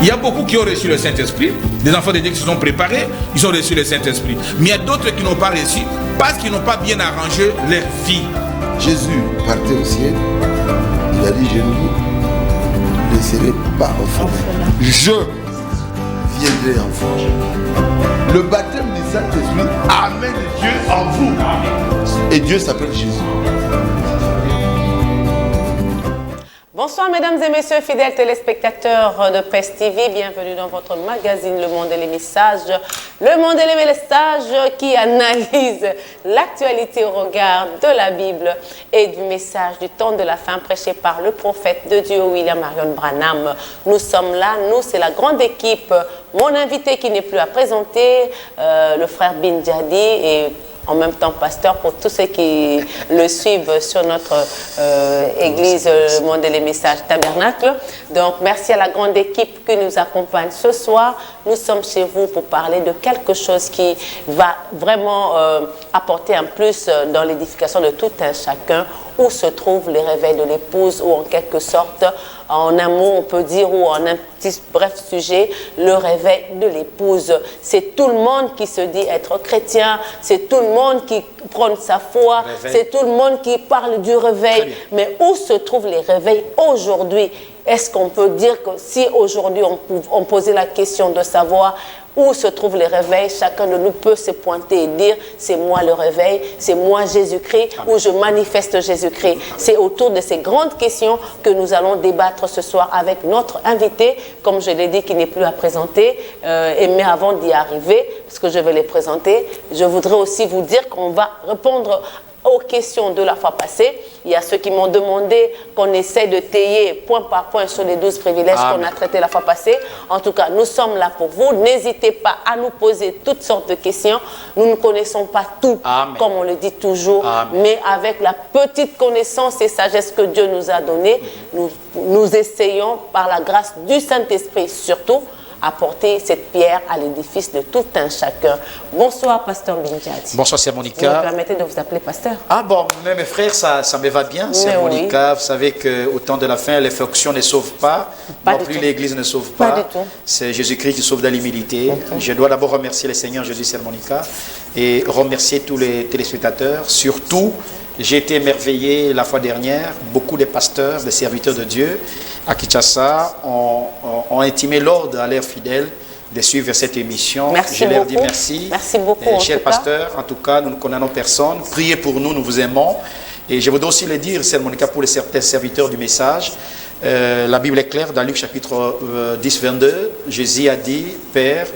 Il y a beaucoup qui ont reçu le Saint-Esprit, des enfants de Dieu qui se sont préparés, ils ont reçu le Saint-Esprit. Mais il y a d'autres qui n'ont pas reçu parce qu'ils n'ont pas bien arrangé leur vie. Jésus partait au ciel, il a dit, je ne vous laisserai pas orphelin. Je viendrai en vous. Le baptême du Saint-Esprit amène Dieu en vous. Et Dieu s'appelle Jésus. Bonsoir mesdames et messieurs, fidèles téléspectateurs de PES TV, bienvenue dans votre magazine Le Monde et les Messages. Le Monde et les Messages qui analyse l'actualité au regard de la Bible et du message du temps de la fin prêché par le prophète de Dieu William Marion Branham. Nous sommes là, nous c'est la grande équipe. Mon invité qui n'est plus à présenter, le frère Bin Jadi et en même temps pasteur pour tous ceux qui le suivent sur notre église Le Monde et les Messages Tabernacle. Donc merci à la grande équipe qui nous accompagne ce soir. Nous sommes chez vous pour parler de quelque chose qui va vraiment apporter un plus dans l'édification de tout un chacun, où se trouvent les réveils de l'épouse, ou en quelque sorte, en un mot on peut dire, ou en un petit bref sujet, le réveil de l'épouse. C'est tout le monde qui se dit être chrétien, c'est tout le monde qui prône sa foi, c'est tout le monde qui parle du réveil. Mais où se trouvent les réveils aujourd'hui? Est-ce qu'on peut dire que si aujourd'hui on posait la question de savoir où se trouvent les réveils, chacun de nous peut se pointer et dire c'est moi le réveil, c'est moi Jésus-Christ, ou je manifeste Jésus-Christ. C'est autour de ces grandes questions que nous allons débattre ce soir avec notre invité, comme je l'ai dit, qui n'est plus à présenter. Mais avant d'y arriver, parce que je vais les présenter, je voudrais aussi vous dire qu'on va répondre aux questions de la fois passée. Il y a ceux qui m'ont demandé qu'on essaie de tailler point par point sur les 12 privilèges qu'on a traités la fois passée. En tout cas, nous sommes là pour vous. N'hésitez pas à nous poser toutes sortes de questions. Nous ne connaissons pas tout, comme on le dit toujours, mais avec la petite connaissance et sagesse que Dieu nous a donnée, nous essayons, par la grâce du Saint-Esprit surtout, apporter cette pierre à l'édifice de tout un chacun. Bonsoir, pasteur Bin Jadi. Bonsoir, Sœur Monica. Vous me permettez de vous appeler pasteur? Ah bon, mais mes frères, ça me va bien, Sœur Monica. Vous savez qu'au temps de la fin, les fonctions ne sauvent pas, non plus l'Église ne sauve pas. Pas du tout. C'est Jésus-Christ qui sauve dans l'humilité. Je dois d'abord remercier le Seigneur Jésus, Sœur Monica, et remercier tous les téléspectateurs. Surtout, j'ai été émerveillé la fois dernière, beaucoup de pasteurs, de serviteurs de Dieu à Kinshasa ont intimé l'ordre à leurs fidèles de suivre cette émission. Merci Je leur beaucoup. dis merci. Merci beaucoup. Chers pasteurs, en tout cas, nous ne connaissons personne. Priez pour nous, nous vous aimons. Et je voudrais aussi le dire, Sœur Monica, pour les certains serviteurs du message. La Bible est claire dans Luc chapitre 10, 22. Jésus a dit, Père,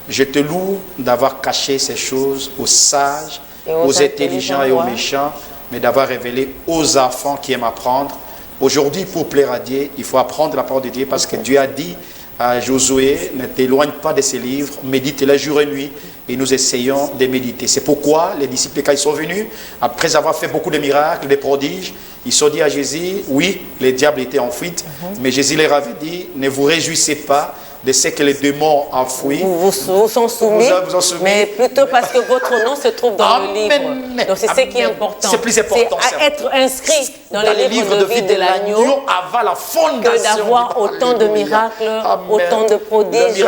je te loue d'avoir caché ces choses aux sages, aux intelligents et aux méchants, mais d'avoir révélé aux enfants qui aiment apprendre. Aujourd'hui, pour plaire à Dieu, il faut apprendre la parole de Dieu parce que Dieu a dit à Josué, ne t'éloigne pas de ces livres, médite-les jour et nuit, et nous essayons de méditer. C'est pourquoi les disciples, quand ils sont venus, après avoir fait beaucoup de miracles, des prodiges, ils sont dit à Jésus, oui, les diables étaient en fuite, mais Jésus leur avait dit, ne vous réjouissez pas de ce que les démons ont fui. Vous sont soumis, vous en soumis, mais plutôt parce que votre nom se trouve dans le livre. Donc c'est ce qui est important. C'est plus important. C'est être inscrit dans les livres de vie de l'agneau avant la fondation, que d'avoir autant de miracles, autant de prodiges,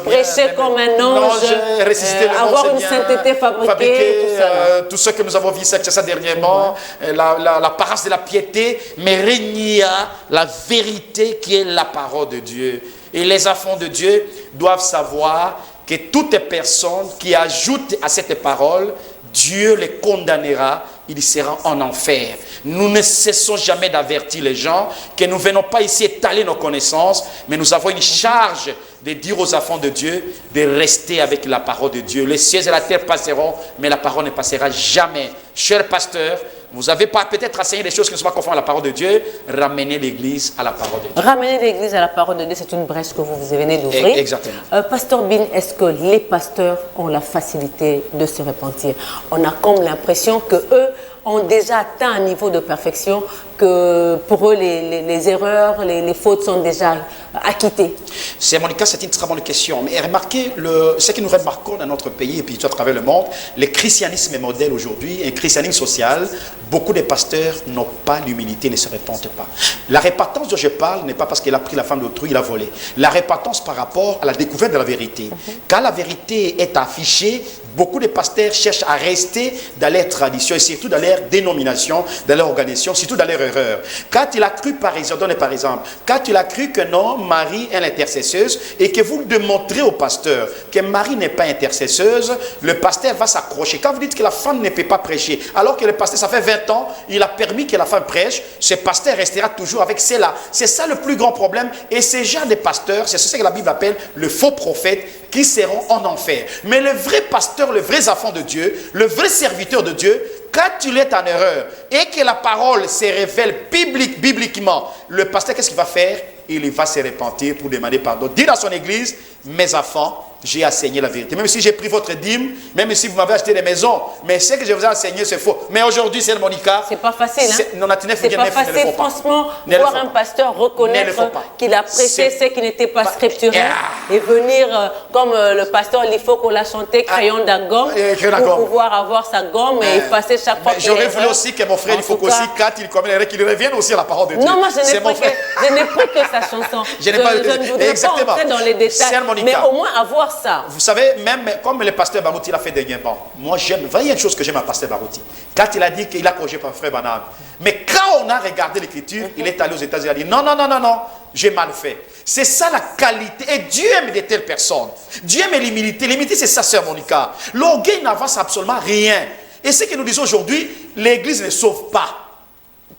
prêcher comme un ange, avoir une sainteté fabriquée, tout ça. Tout ce que nous avons vu ça dernièrement, l'apparence de la piété, mais régner la vérité qui est la parole de Dieu. Et les enfants de Dieu doivent savoir que toute personne qui ajoute à cette parole, Dieu les condamnera, ils seront en enfer. Nous ne cessons jamais d'avertir les gens que nous ne venons pas ici étaler nos connaissances, mais nous avons une charge de dire aux enfants de Dieu de rester avec la parole de Dieu. Les cieux et la terre passeront, mais la parole ne passera jamais. Cher pasteur, vous avez peut-être enseigné des choses qui ne sont pas conformes à la parole de Dieu. Ramenez l'Église à la parole de Dieu. Ramener l'Église à la parole de Dieu, c'est une brèche que vous venez d'ouvrir. Exactement. Pasteur Bin, est-ce que les pasteurs ont la facilité de se repentir? On a comme l'impression que eux, ont déjà atteint un niveau de perfection que pour eux, les erreurs, les fautes sont déjà acquittées? C'est Monica, c'est une très bonne question. Mais remarquez, ce que nous remarquons dans notre pays et puis à travers le monde, le christianisme est modèle aujourd'hui, un christianisme social. Beaucoup de pasteurs n'ont pas l'humilité, ne se repentent pas. La repentance dont je parle n'est pas parce qu'il a pris la femme d'autrui, il a volé. La repentance par rapport à la découverte de la vérité. Quand la vérité est affichée, beaucoup de pasteurs cherchent à rester dans leurs traditions et surtout dans leur dénomination, dans leur organisation, surtout dans leur erreur. Quand il a cru, par exemple, quand il a cru que non, Marie est l'intercesseuse et que vous démontrez au pasteur que Marie n'est pas intercesseuse, le pasteur va s'accrocher. Quand vous dites que la femme ne peut pas prêcher, alors que le pasteur, ça fait 20 ans, il a permis que la femme prêche, ce pasteur restera toujours avec celle-là. C'est ça le plus grand problème. Et ces gens de pasteurs, c'est ce que la Bible appelle le faux prophète, qui seront en enfer. Mais le vrai pasteur, le vrai enfant de Dieu, le vrai serviteur de Dieu, quand il est en erreur et que la parole se révèle bibliquement, le pasteur, qu'est-ce qu'il va faire? Il va se repentir pour demander pardon. Dire à son église, mes enfants, j'ai enseigné la vérité. Même si j'ai pris votre dîme, même si vous m'avez acheté des maisons, mais ce que je vous ai enseigné, c'est faux. Mais aujourd'hui, c'est Monica. C'est pas facile, hein? C'est pas facile, franchement, voir un pasteur reconnaître qu'il a prêché ce qui n'était pas scripturel et venir, comme le pasteur Lifoko l'a chanté, crayon d'un gomme, pour pouvoir avoir sa gomme et effacer chaque fois. J'aurais voulu aussi que mon frère Lifoko aussi, quand il commet, qu'il revienne aussi à la parole de Dieu. Non, moi, je n'ai pris que sa chanson. Je ne voudrais pas entrer dans les détails, mais au moins avoir ça. Vous savez, même comme le pasteur Barouti l'a fait dernièrement, moi j'aime, il y a une chose que j'aime à pasteur Barouti. Quand il a dit qu'il a corrigé par frère Banane, mais quand on a regardé l'écriture, il est allé aux États-Unis, il a dit non, j'ai mal fait. C'est ça la qualité. Et Dieu aime de telles personnes. Dieu aime l'humilité. L'humilité, c'est ça, sœur Monica. L'orgueil n'avance absolument rien. Et ce que nous disons aujourd'hui, l'Église ne sauve pas.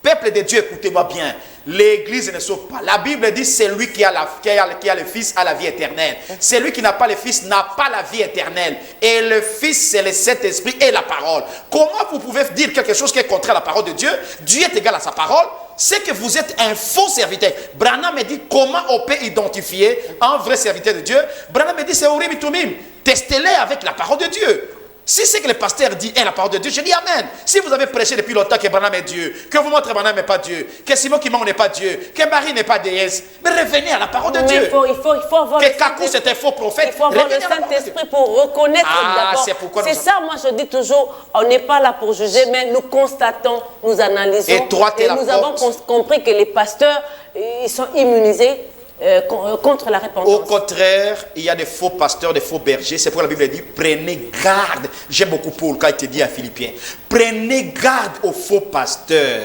Peuple de Dieu, écoutez-moi bien. L'Église ne sauve pas. La Bible dit c'est lui qui a le Fils a la vie éternelle. Celui qui n'a pas le Fils n'a pas la vie éternelle. Et le Fils, c'est le Saint-Esprit et la parole. Comment vous pouvez dire quelque chose qui est contraire à la parole de Dieu? Dieu est égal à sa parole. C'est que vous êtes un faux serviteur. Branham me dit comment on peut identifier un vrai serviteur de Dieu. Branham me dit c'est Urim et Tumim. Testez-les avec la parole de Dieu. Si c'est que le pasteur dit la parole de Dieu, je dis Amen. Si vous avez prêché depuis longtemps que Branham est Dieu, que vous montrez que Branham n'est pas Dieu, que Simon Kimon n'est pas Dieu, que Marie n'est pas déesse, mais revenez à la parole de Dieu. Il faut avoir que Kakou c'est un faux prophète. Il faut avoir le Saint-Esprit pour reconnaître d'abord. C'est ça, moi je dis toujours, on n'est pas là pour juger, mais nous constatons, nous analysons. Et nous avons compris que les pasteurs, ils sont immunisés contre la repentance. Au contraire, il y a des faux pasteurs, des faux bergers. C'est pourquoi la Bible dit prenez garde. J'aime beaucoup Paul quand il te dit à Philippiens, prenez garde aux faux pasteurs.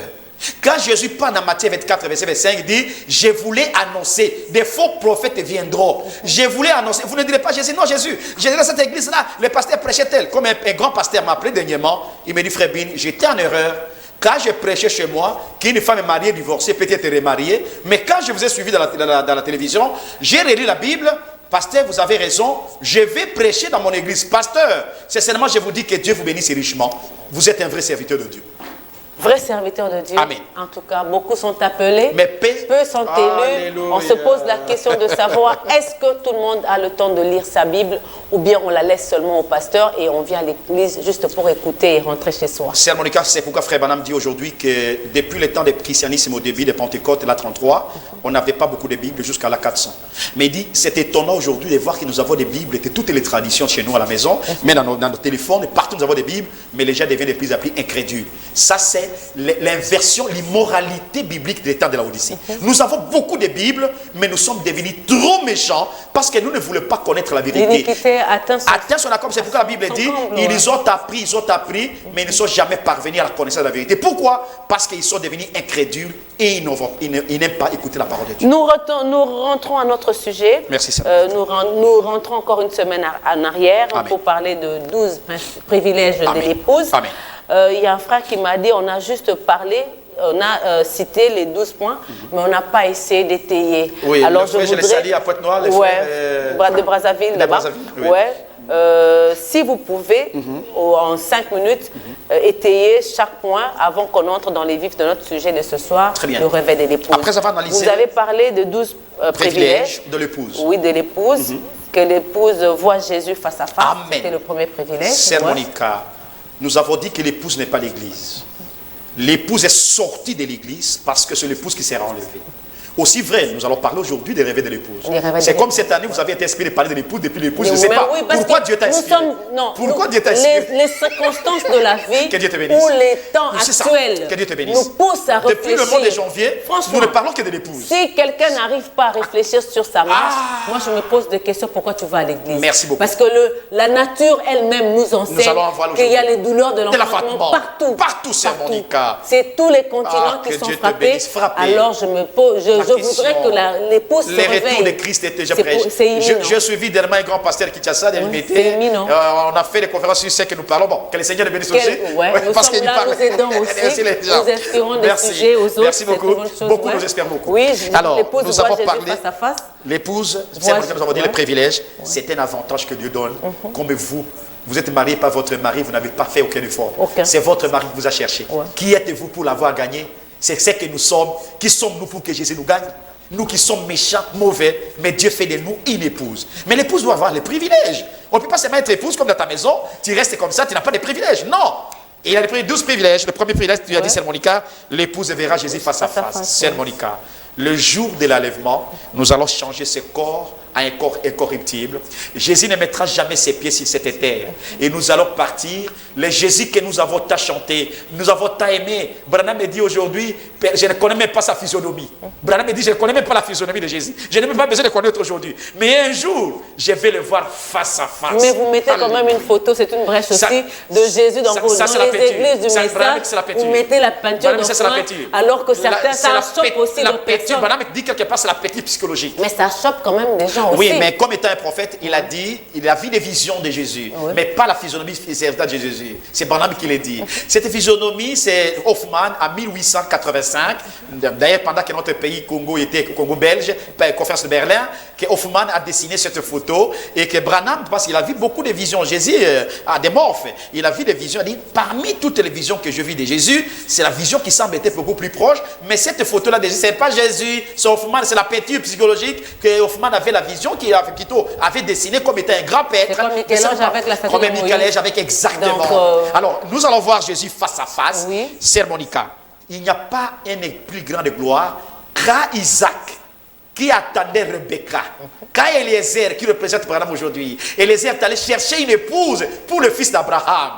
Quand Jésus parle dans Matthieu 24, verset 25, il dit je voulais annoncer, des faux prophètes viendront. Je voulais annoncer. Vous ne direz pas Jésus, non Jésus. Je dirais dans cette église-là, le pasteur prêchait tel. Comme un grand pasteur m'a appelé dernièrement, il me dit frère Bin, j'étais en erreur. Quand je prêchais chez moi, qu'une femme est mariée, divorcée, peut-être remariée, mais quand je vous ai suivi dans la télévision, j'ai relu la Bible. Pasteur, vous avez raison, je vais prêcher dans mon église. Pasteur, c'est seulement je vous dis que Dieu vous bénisse richement. Vous êtes un vrai serviteur de Dieu. Vrai serviteur de Dieu. Amen. En tout cas, beaucoup sont appelés, mais peu sont élus. On se pose la question de savoir est-ce que tout le monde a le temps de lire sa Bible ou bien on la laisse seulement au pasteur et on vient à l'église juste pour écouter et rentrer chez soi. Sœur Monica, c'est pourquoi Frère Branham dit aujourd'hui que depuis le temps du christianisme au début de Pentecôte, la 33, on n'avait pas beaucoup de Bibles jusqu'à la 400. Mais il dit, c'est étonnant aujourd'hui de voir que nous avons des Bibles de toutes les traditions chez nous à la maison, mais dans nos téléphones, partout nous avons des Bibles, mais les gens deviennent de plus en plus incrédules. Ça, c'est l'inversion, l'immoralité biblique de l'état de la Odyssée. Nous avons beaucoup de Bibles, mais nous sommes devenus trop méchants parce que nous ne voulons pas connaître la vérité. L'iniquité atteint son accord. C'est pourquoi la Bible dit, ils ont appris, mais ils ne sont jamais parvenus à la connaissance de la vérité. Pourquoi? Parce qu'ils sont devenus incrédules et ils n'aiment pas écouter la parole de Dieu. Nous rentrons à notre sujet. Merci, nous rentrons encore une semaine en arrière. Amen. Pour parler de 12 privilèges de l'épouse. Amen. Il y a un frère qui m'a dit, on a juste parlé, on a cité les 12 points, mais on n'a pas essayé d'étayer. Oui, alors je voudrais... salue à Pointe-Noire, les frères de Brazzaville, là-bas. Si vous pouvez, en 5 minutes, étayer chaque point avant qu'on entre dans les vifs de notre sujet de ce soir, le réveil de l'épouse. Après avoir analysé... Vous avez parlé de 12 privilèges de l'épouse. Oui, de l'épouse. Que l'épouse voit Jésus face à face. C'était le premier privilège. Sœur Monica, nous avons dit que l'épouse n'est pas l'église. l'épouse est sortie de l'église parce que c'est l'épouse qui sera enlevée. Aussi vrai, nous allons parler aujourd'hui des rêves de l'épouse. C'est comme cette année, vous avez été inspiré de parler de l'épouse depuis l'épouse. Je ne sais pas pourquoi Dieu t'a inspiré. Pourquoi Dieu t'a inspiré? Les circonstances de la vie que Dieu te bénisse. ou les temps actuels que Dieu te bénisse. nous poussent à réfléchir. Depuis le mois de janvier, nous ne parlons que de l'épouse. Si quelqu'un n'arrive pas à réfléchir sur sa marche, moi je me pose des questions. Pourquoi tu vas à l'église? Merci beaucoup. Parce que la nature elle-même nous enseigne qu'il y a les douleurs de l'enfantement partout. Partout, c'est Monica. C'est tous les continents qui sont frappés. Alors je me pose, je voudrais que l'épouse se réveille. Les retours de Christ étaient déjà prêts. J'ai suivi dernièrement un grand pasteur Kinshasa. On a fait des conférences sur ce que nous parlons. Bon, que le Seigneur le bénisse aussi. Parce que nous aidons aussi. Nous inspirons des sujets aux autres. Merci beaucoup. Beaucoup, nous espérons beaucoup. Oui, alors, nous avons parlé face à face. L'épouse, c'est ce que nous avons dit, le privilège, c'est un avantage que Dieu donne. Comme vous êtes marié par votre mari, vous n'avez pas fait aucun effort. C'est votre mari qui vous a cherché. Qui êtes-vous pour l'avoir gagné? C'est ce que nous sommes. Qui sommes-nous pour que Jésus nous gagne? Nous qui sommes méchants, mauvais, mais Dieu fait de nous une épouse. Mais l'épouse doit avoir les privilèges. On ne peut pas seulement être épouse comme dans ta maison, tu restes comme ça, tu n'as pas de privilèges. Non. Et il a 12 privilèges. Le premier privilège, tu as dit, c'est Monica, l'épouse verra Jésus face à face. C'est Monica. Le jour de l'enlèvement, nous allons changer ce corps à un corps incorruptible. Jésus ne mettra jamais ses pieds sur cette terre. Et nous allons partir. Le Jésus que nous avons tant chanté, nous avons tant aimé. Branham me dit aujourd'hui, je ne connais même pas sa physionomie. Branham me dit, je ne connais même pas la physionomie de Jésus. Je n'ai même pas besoin de connaître aujourd'hui. Mais un jour, je vais le voir face à face. Mais vous mettez quand même une photo, c'est une brèche aussi, de Jésus dans les églises du message. Vous mettez la peinture alors que certains, ça choque aussi d'autres personnes. Branham dit quelque part, c'est l'appétit psychologique. Mais ça choque quand même des gens. Oui, mais comme étant un prophète, il a dit, il a vu des visions de Jésus, mais pas la physionomie de Jésus. C'est Branham qui l'a dit. Cette physionomie, c'est Hoffman en 1885. D'ailleurs, pendant que notre pays, Congo, était Congo belge, conférence de Berlin, que Hoffman a dessiné cette photo et que Branham, parce qu'il a vu beaucoup de visions. Jésus a des morphes. Il a vu des visions. Il a dit, parmi toutes les visions que je vis de Jésus, c'est la vision qui semble être beaucoup plus proche. Mais cette photo-là de Jésus, ce n'est pas Jésus, c'est Hoffman, c'est la peinture psychologique que Hoffman avait la vision qui avait dessiné comme étant un grand pêtre. Comme Michel-Ange avec la statue de Moïse. Comme Michel-Ange avec exactement. Donc, alors, nous allons voir Jésus face à face. Oui. Sœur Monica, il n'y a pas une plus grande gloire qu'à Isaac qui attendait Rebecca. Quand Eliezer, qui représente Abraham aujourd'hui, Eliezer est allé chercher une épouse pour le fils d'Abraham.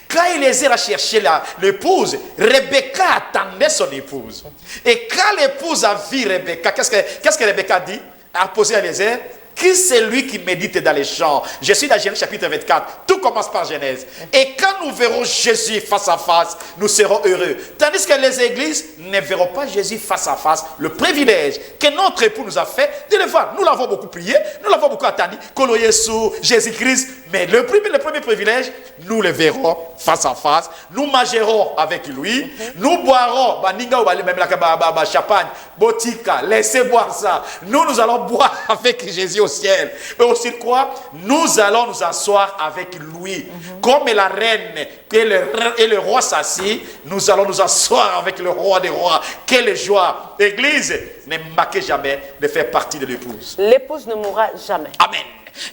Quand Eliezer a cherché l'épouse, Rebecca attendait son épouse. Et quand l'épouse a vu Rebecca, qu'est-ce que Rebecca dit? A posé Eliezer, qui c'est lui qui médite dans les champs? Je suis dans Genèse chapitre 24. Tout commence par Genèse. Et quand nous verrons Jésus face à face, nous serons heureux. Tandis que les églises ne verront pas Jésus face à face. Le privilège que notre époux nous a fait de le voir. Nous l'avons beaucoup prié, nous l'avons beaucoup attendu. Kolo Yesu, Jésus-Christ. Mais le premier privilège, nous le verrons face à face. Nous mangerons avec lui. Nous boirons. Même champagne, botica, laissez boire ça. Nous allons boire avec Jésus au ciel. Mais aussi quoi? Nous allons nous asseoir avec lui. Comme la reine et le roi s'assit, nous allons nous asseoir avec le roi des rois. Quelle joie! Église, ne manquez jamais de faire partie de l'épouse. L'épouse ne mourra jamais. Amen.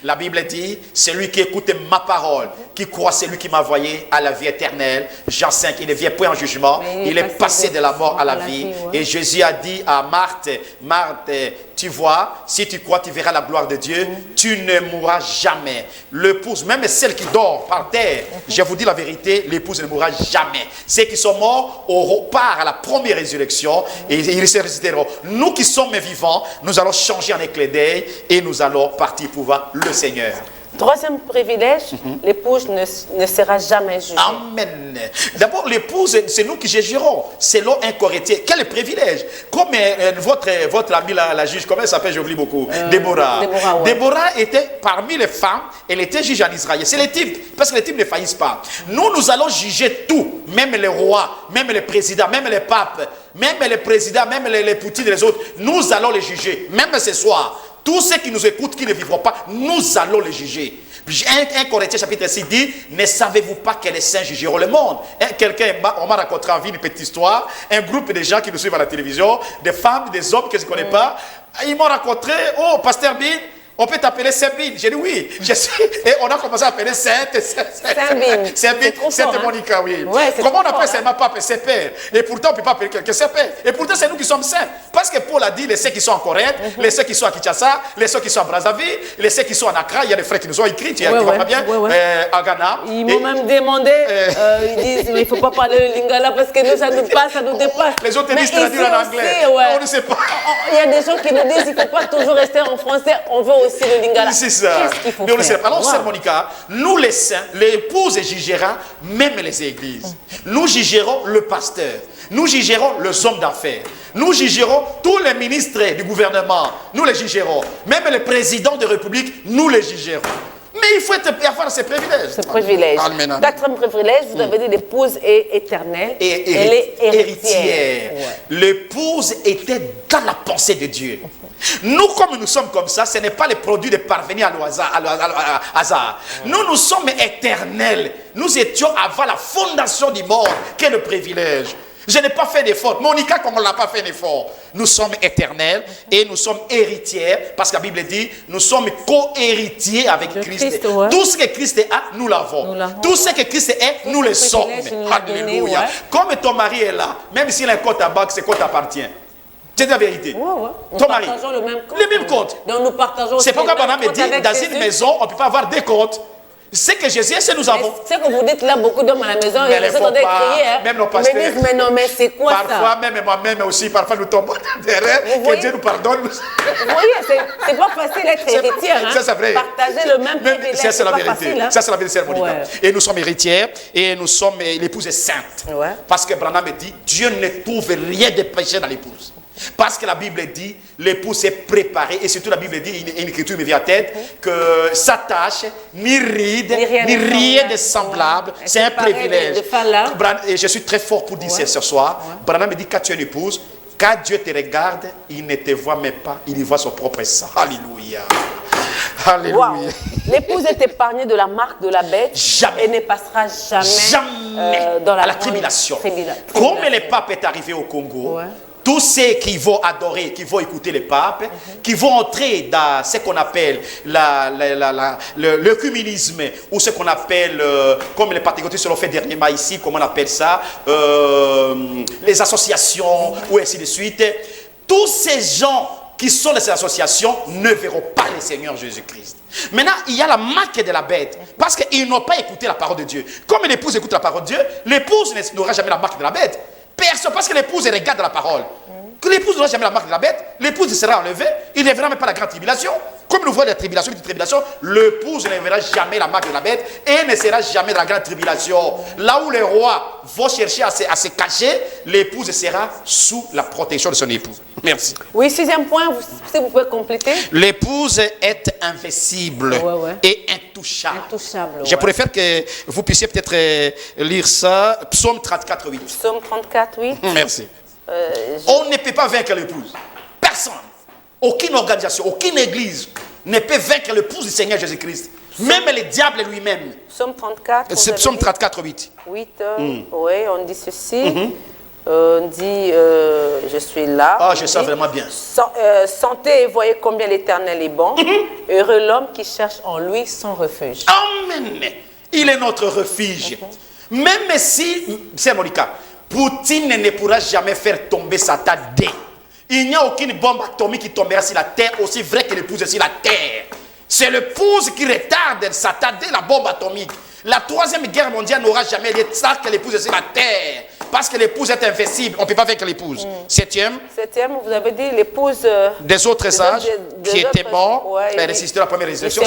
La Bible dit, celui qui écoute ma parole, qui croit celui qui m'a envoyé à la vie éternelle. Jean 5, il ne vient point en jugement, il est passé de la mort à la vie. Et Jésus a dit à Marthe, Marthe, tu vois, si tu crois, tu verras la gloire de Dieu, tu ne mourras jamais. L'épouse, même celle qui dort par terre, je vous dis la vérité, l'épouse ne mourra jamais. Ceux qui sont morts auront part à la première résurrection et ils se ressusciteront. Nous qui sommes vivants, nous allons changer en éclat d'œil et nous allons partir pour voir le Seigneur. Troisième privilège, l'épouse ne sera jamais jugée. Amen. D'abord, l'épouse, c'est nous qui jugerons selon un Corinthiens. Quel privilège. Comme votre amie, la juge, comment elle s'appelle, j'oublie beaucoup, Déborah. Déborah était parmi les femmes, elle était juge en Israël. C'est les types, parce que les types ne faillissent pas. Nous allons juger tout, même les rois, même les présidents, même les papes, même les présidents, même les Poutines et les autres. Nous allons les juger, même ce soir. Tous ceux qui nous écoutent, qui ne vivront pas, nous allons les juger. 1 Corinthiens chapitre 6 dit, ne savez-vous pas que les saints jugeront le monde? On m'a raconté en vie une petite histoire, un groupe de gens qui nous suivent à la télévision, des femmes, des hommes que je ne connais pas, ils m'ont raconté, oh, Pasteur Bill, On peut t'appeler Sabine. J'ai dit oui, je suis. Et on a commencé à appeler Sainte Monica, oui. Ouais, comment on appelle seulement Pape, c'est Père. Et pourtant, on ne peut pas appeler quelqu'un, c'est Père. Et pourtant, c'est nous qui sommes saints. Parce que Paul a dit, les saints qui sont en Corinthe, les saints qui sont à Kinshasa, les saints qui sont à Brazzaville, les saints qui sont en Accra, il y a des frères qui nous ont écrit, qui vont pas bien, à Ghana. Ils m'ont même demandé, ils disent, mais il ne faut pas parler le lingala parce que nous, ça nous dépasse. Les autres disent traduire en anglais. On ne sait pas. Il y a des gens qui nous disent, il ne faut pas toujours rester en français, on veut aussi le lingala. C'est ça. Qu'est-ce qu'il faut faire? Alors, Sœur Monica, nous les saints, l'épouse jugera même les églises. Nous jugerons le pasteur. Nous jugerons les hommes d'affaires. Nous jugerons tous les ministres du gouvernement. Nous les jugerons. Même les présidents de république, nous les jugerons. Mais il faut avoir ces privilèges. Ce privilège. Quatrième privilège, vous avez dit l'épouse est éternelle. Elle est héritière. L'épouse était dans la pensée de Dieu. Nous, comme nous sommes comme ça, ce n'est pas le produit de parvenir à hasard. Nous sommes éternels. Nous étions avant la fondation du monde. Quel privilège. Je n'ai pas fait d'effort. Monica, comme on n'a pas fait d'effort. Nous sommes éternels et nous sommes héritières. Parce que la Bible dit, nous sommes co-héritiers avec Christ. Tout ce que Christ a, nous l'avons. Tout ce que Christ est, nous le sommes. Alléluia. Comme ton mari est là, même s'il a un compte à banque, ce compte appartient. C'est la vérité. Ton mari. Nous partageons le même compte. Le même compte. Donc nous partageons. C'est pourquoi Bernard me dit, dans une maison, on ne peut pas avoir deux comptes. C'est que Jésus, c'est nous avons. C'est que vous dites là, beaucoup d'hommes à la maison, mais ils sont en train de crier. Même nos pasteurs. Mais disent, mais non, mais c'est quoi ça? Parfois, même moi-même aussi, parfois nous tombons dans des rêves. Que Dieu nous pardonne. Vous voyez, c'est pas facile d'être héritière. Hein? Ça, c'est vrai. Partager le même privilège. Ça, c'est la vérité. Facile, hein? Ça, c'est la vérité, Monica. Et nous sommes héritières et nous sommes l'épouse est sainte. Parce que Branham me dit, Dieu ne trouve rien de péché dans l'épouse. Parce que la Bible dit, l'épouse est préparée, et surtout la Bible dit, une écriture me vient à tête, que sa tâche, ni ride, ni rien de semblable, c'est un privilège. Et je suis très fort pour dire ça ce soir. Branham me dit, quand tu es une épouse, quand Dieu te regarde, il ne te voit même pas, il y voit son propre sang. Alléluia. Alléluia. Wow. L'épouse est épargnée de la marque de la bête. Jamais. Et ne passera jamais, dans la tribulation. Comme le pape est arrivé au Congo, tous ceux qui vont adorer, qui vont écouter le pape, qui vont entrer dans ce qu'on appelle l'œcuménisme, ou ce qu'on appelle, comme les pentecôtistes l'ont fait dernièrement ici, comment on appelle ça, les associations, ou ainsi de suite. Tous ces gens qui sont dans ces associations ne verront pas le Seigneur Jésus-Christ. Maintenant, il y a la marque de la bête, parce qu'ils n'ont pas écouté la parole de Dieu. Comme l'épouse écoute la parole de Dieu, l'épouse n'aura jamais la marque de la bête. Personne, parce que l'épouse regarde la parole. Que l'épouse n'aura jamais la marque de la bête, l'épouse sera enlevée, il ne verra même pas la grande tribulation. Comme nous voyons la tribulation, l'épouse ne verra jamais la marque de la bête et ne sera jamais dans la grande tribulation. Là où les rois vont chercher à se cacher, l'épouse sera sous la protection de son époux. Merci. Oui, sixième point, si vous pouvez compléter. L'épouse est invincible et intouchable. Je préfère que vous puissiez peut-être lire ça. Psaume 34, 8. Psaume 34, 8. Merci. On ne peut pas vaincre l'épouse. Personne. Aucune organisation, aucune église ne peut vaincre l'épouse du Seigneur Jésus-Christ. Même le diable lui-même. Psaume 34. C'est Psaume 34, 8. 8, oui, on dit ceci. On dit, je suis là. Ah, je sens vraiment bien. Sentez et voyez combien l'Éternel est bon. Heureux l'homme qui cherche en lui son refuge. Amen. Il est notre refuge. Même si, c'est Monica, Poutine ne pourra jamais faire tomber Satan D. Il n'y a aucune bombe atomique qui tombera sur la terre, aussi vrai que l'épouse est sur la terre. C'est l'épouse qui retarde Satan D, la bombe atomique. La troisième guerre mondiale n'aura jamais lieu ça que l'épouse est sur la terre. Parce que l'épouse est invincible. On ne peut pas vaincre l'épouse. Septième. Septième, vous avez dit l'épouse des autres sages qui étaient morts. Elle résistait à la première résurrection.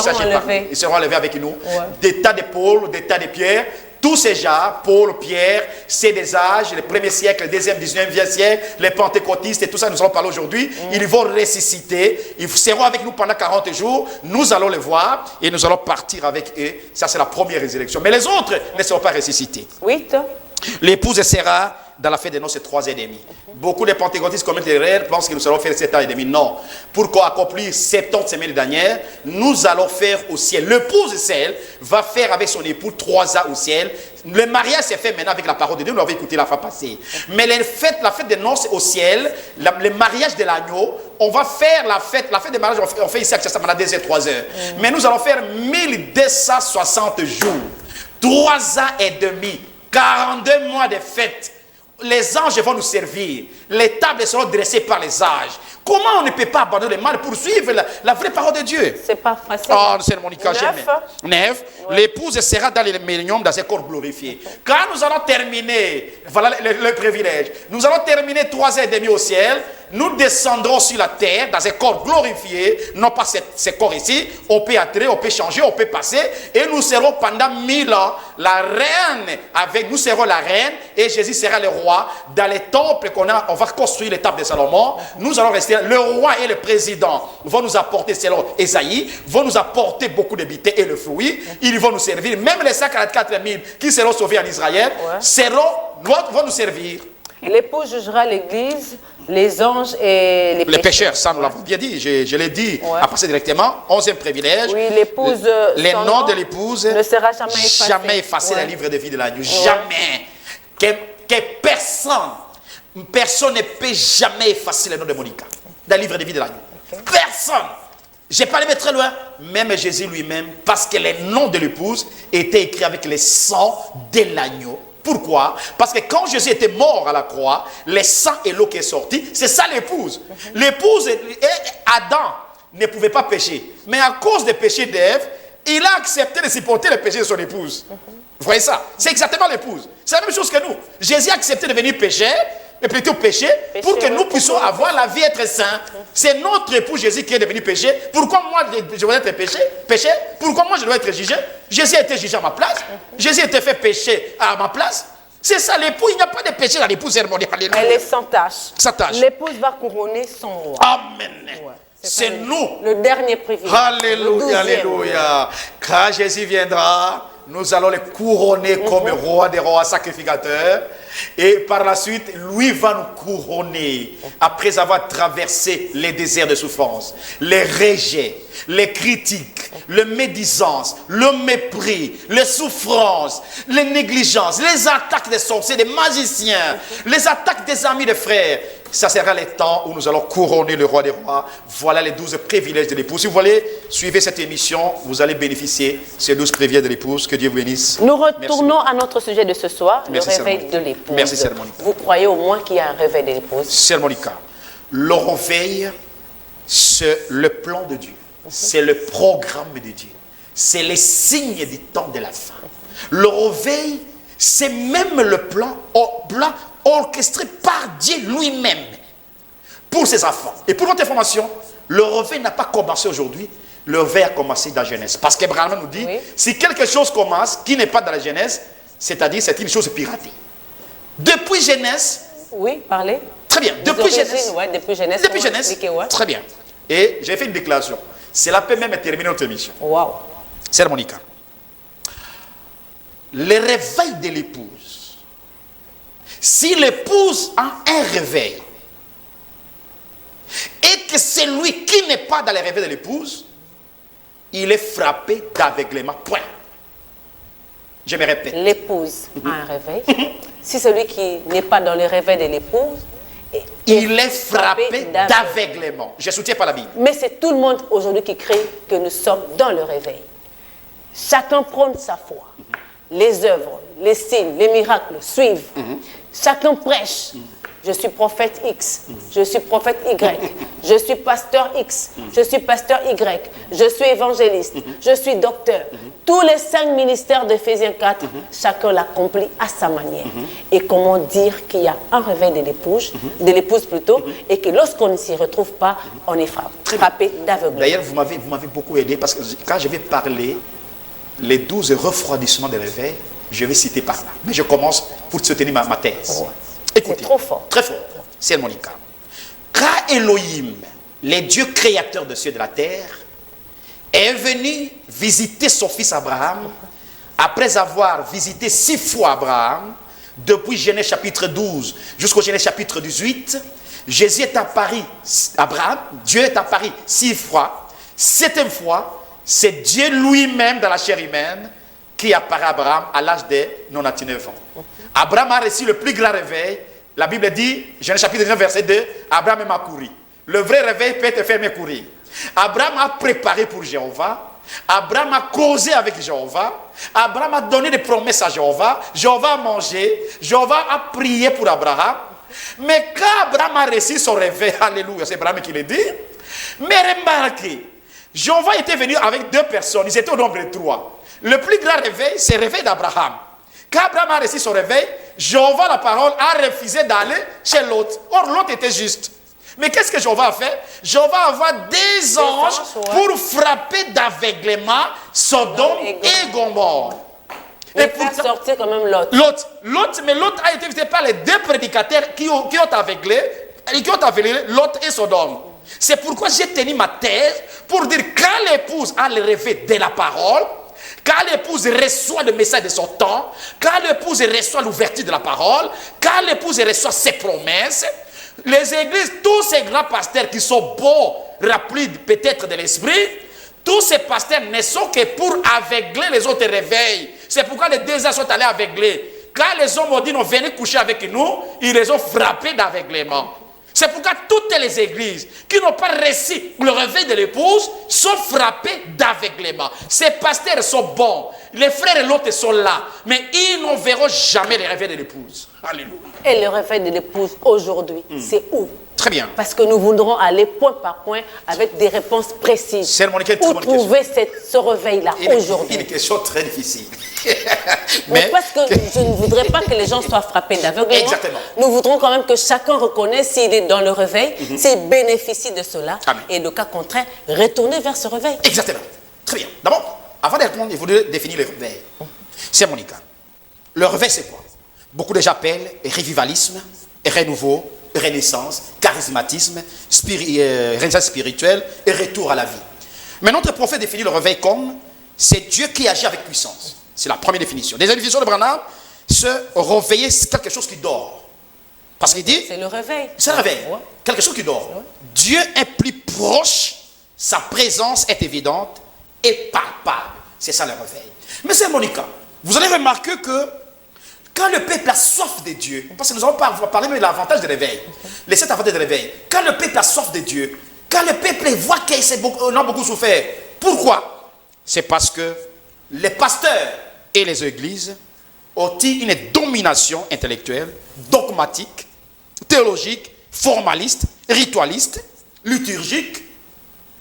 Ils seront enlevés avec nous. Des tas de Paul, des tas de Pierre. Tous ces gens, Paul, Pierre, c'est des âges, le 1er siècle, le 2e, 19e siècle, les pentecôtistes et tout ça, nous allons parler aujourd'hui. Ils vont ressusciter, ils seront avec nous pendant 40 jours, nous allons les voir et nous allons partir avec eux. Ça, c'est la première résurrection. Mais les autres ne seront pas ressuscités. 8. L'épouse sera dans la fête des noces, c'est 3 ans et demi. Beaucoup de pentecôtistes commettent l'erreur, pensent que nous allons faire 7 ans et demi. Non. Pour accomplir 70 semaines dernières, nous allons faire au ciel. L'épouse celle va faire avec son époux 3 ans au ciel. Le mariage s'est fait maintenant avec la parole de Dieu. Nous l'avons écouté la fois passée. Mais la fête des noces au ciel, le mariage de l'agneau, on va faire la fête des mariages, on fait ici à Tchassa pendant 2 heures, 3 heures. Mais nous allons faire 1260 jours, 3 ans et demi, 42 mois de fête. Les anges vont nous servir. Les tables seront dressées par les âges. Comment on ne peut pas abandonner le mal pour suivre la vraie parole de Dieu? C'est pas facile. Oh, c'est Monica, Neuf. Ouais. L'épouse sera dans les milléniums, dans un corps glorifié. Quand nous allons terminer, voilà le privilège, nous allons terminer 3 ans et demi au ciel, nous descendrons sur la terre dans un corps glorifié, non pas ce corps ici, on peut entrer, on peut changer, on peut passer, et nous serons pendant 1000 ans la reine nous serons la reine, et Jésus sera le roi. Dans les temples qu'on a, on va construire les tables de Salomon, nous allons rester, le roi et le président vont nous apporter, selon Esaïe, vont nous apporter beaucoup de bités et le fruit, ils vont nous servir, même les 144 000 qui seront sauvés en Israël, vont nous servir. L'époux jugera l'église, les anges et les pécheurs. Ça, nous l'avons bien dit, je l'ai dit, à passer directement. 11e privilège. Oui, l'épouse, les noms de l'épouse ne sera jamais effacé dans le livre de vie de l'agneau. Jamais. Que personne ne peut jamais effacer le nom de Monica dans le livre de vie de l'agneau. Personne. Je n'ai pas les mettre très loin. Même Jésus lui-même, parce que les noms de l'épouse étaient écrits avec le sang de l'agneau. Pourquoi? Parce que quand Jésus était mort à la croix, le sang et l'eau qui est sorti, c'est ça l'épouse. L'épouse, Adam, ne pouvait pas pécher. Mais à cause des péchés d'Ève, il a accepté de supporter le péché de son épouse. Vous voyez ça? C'est exactement l'épouse. C'est la même chose que nous. Jésus a accepté de venir pécher, mais plutôt pécher, pour que nous puissions avoir la vie, être saints. C'est notre époux Jésus qui est devenu péché. Pourquoi moi je dois être péché? Pourquoi moi je dois être jugé? Jésus a été jugé à ma place. Jésus a été fait pécher à ma place. C'est ça l'époux, il n'y a pas de péché dans l'épouse harmonique. Elle est sans tâche. Sans tâche. L'épouse va couronner son roi. Amen. Ouais. C'est nous. Le dernier privilège. Alléluia, alléluia. Quand Jésus viendra, nous allons le couronner comme roi des rois, sacrificateur. Et par la suite, lui va nous couronner après avoir traversé les déserts de souffrance, les rejets, les critiques, les médisances, le mépris, les souffrances, les négligences, les attaques des sorciers, des magiciens, les attaques des amis, des frères. Ça sera le temps où nous allons couronner le roi des rois. Voilà les 12 privilèges de l'épouse. Si vous voulez, suivez cette émission, vous allez bénéficier de ces 12 privilèges de l'épouse. Que Dieu vous bénisse. Nous retournons à notre sujet de ce soir, le réveil de l'épouse. Merci, Sœur Monica. Vous croyez au moins qu'il y a un réveil de l'épouse? Sœur Monica, le réveil, c'est le plan de Dieu. C'est le programme de Dieu. C'est les signes du temps de la fin. Le réveil, c'est même le plan orchestré par Dieu lui-même pour ses enfants. Et pour votre information, le réveil n'a pas commencé aujourd'hui, le réveil a commencé dans la Genèse. Parce qu'Abraham nous dit, si quelque chose commence qui n'est pas dans la Genèse, c'est-à-dire c'est une chose piratée. Depuis Genèse... Oui, parlez. Très bien. Depuis Genèse. Ouais, depuis Genèse. Depuis Genèse. Très bien. Et j'ai fait une déclaration. Cela peut même terminer notre émission. Waouh. Sœur Monica. Le réveil de l'épouse. Si l'épouse a un réveil et que c'est lui qui n'est pas dans le réveil de l'épouse, il est frappé d'aveuglement. Point. Je me répète. L'épouse a un réveil. Si celui qui n'est pas dans le réveil de l'épouse, il est frappé d'aveuglement. Je ne soutiens pas la Bible. Mais c'est tout le monde aujourd'hui qui crée que nous sommes dans le réveil. Chacun prône sa foi. Les œuvres, les signes, les miracles suivent. Chacun prêche. Je suis prophète X, je suis prophète Y, je suis pasteur X, je suis pasteur Y, je suis évangéliste, je suis docteur. Tous les 5 ministères d'Éphésiens 4, chacun l'accomplit à sa manière. Et comment dire qu'il y a un réveil de l'épouse plutôt, et que lorsqu'on ne s'y retrouve pas, on est frappé d'aveuglement. D'ailleurs, vous m'avez beaucoup aidé parce que quand je vais parler les 12 refroidissements de réveil, je vais citer par là. Mais je commence pour soutenir ma thèse. Écoutez, c'est trop fort. Très fort. C'est Monica. Quand Elohim, le Dieu créateur de cieux et de la terre, est venu visiter son fils Abraham, après avoir visité 6 fois Abraham, depuis Genèse chapitre 12 jusqu'au Genèse chapitre 18, Jésus est apparu, Abraham, Dieu est apparu 6 fois. 7e fois, c'est Dieu lui-même dans la chair humaine qui apparaît à Abraham à l'âge de 99 ans. Abraham a reçu le plus grand réveil. La Bible dit, Genèse chapitre 19, verset 2, Abraham m'a couru. Le vrai réveil peut te faire me courir. Abraham a préparé pour Jéhovah. Abraham a causé avec Jéhovah. Abraham a donné des promesses à Jéhovah. Jéhovah a mangé. Jéhovah a prié pour Abraham. Mais quand Abraham a reçu son réveil, alléluia, c'est Abraham qui le dit. Mais remarquez, Jéhovah était venu avec 2 personnes. Ils étaient au nombre de 3. Le plus grand réveil, c'est le réveil d'Abraham. Quand Abraham a reçu son réveil, Jéhovah, la parole, a refusé d'aller chez l'autre. Or, l'autre était juste. Mais qu'est-ce que Jéhovah a fait? Jéhovah envoie des anges pour frapper d'aveuglement Sodome et Gomorrhe. Et pour sortir quand même Lot. Mais Lot a été visité par les 2 prédicateurs qui ont aveuglé Lot et Sodome. C'est pourquoi j'ai tenu ma thèse pour dire quand l'épouse a le réveil de la parole, quand l'épouse reçoit le message de son temps, quand l'épouse reçoit l'ouverture de la parole, quand l'épouse reçoit ses promesses, les églises, tous ces grands pasteurs qui sont beaux, rapides peut-être de l'esprit, tous ces pasteurs ne sont que pour aveugler les autres réveils. C'est pourquoi les 2 ans sont allés aveugler. Quand les hommes ont dit non, venez coucher avec nous, ils les ont frappés d'aveuglement. C'est pourquoi toutes les églises qui n'ont pas reçu le réveil de l'épouse sont frappées d'aveuglement. Ces pasteurs sont bons, les frères et l'autre sont là, mais ils ne verront jamais le réveil de l'épouse. Alléluia. Et le réveil de l'épouse aujourd'hui, c'est où? Très bien. Parce que nous voudrons aller point par point avec des réponses précises. Où trouver ce réveil-là aujourd'hui? Une question très difficile. Mais parce que je ne voudrais pas que les gens soient frappés d'aveuglement. Exactement. Nous voudrons quand même que chacun reconnaisse s'il est dans le réveil, s'il bénéficie de cela. Amen. Et le cas contraire, retourner vers ce réveil. Exactement. Très bien. D'abord, avant de répondre, il faudrait définir le réveil. C'est Monica. Le réveil, c'est quoi? Beaucoup de gens appellent revivalisme, renouveau, renaissance, charismatisme, renaissance spirituelle et retour à la vie. Mais notre prophète définit le réveil comme c'est Dieu qui agit avec puissance. C'est la première définition. Deuxième définition de Branham, se réveiller, c'est quelque chose qui dort. Parce qu'il dit... C'est le réveil. C'est le réveil. Ouais. Quelque chose qui dort. Ouais. Dieu est plus proche, sa présence est évidente et palpable. C'est ça le réveil. Mais c'est Monica. Vous allez remarquer que quand le peuple a soif de Dieu, parce que nous allons parler de l'avantage du réveil, les 7 avantages du réveil, quand le peuple a soif de Dieu, quand le peuple voit qu'ils ont beaucoup souffert, pourquoi? C'est parce que les pasteurs et les églises ont eu une domination intellectuelle, dogmatique, théologique, formaliste, ritualiste, liturgique,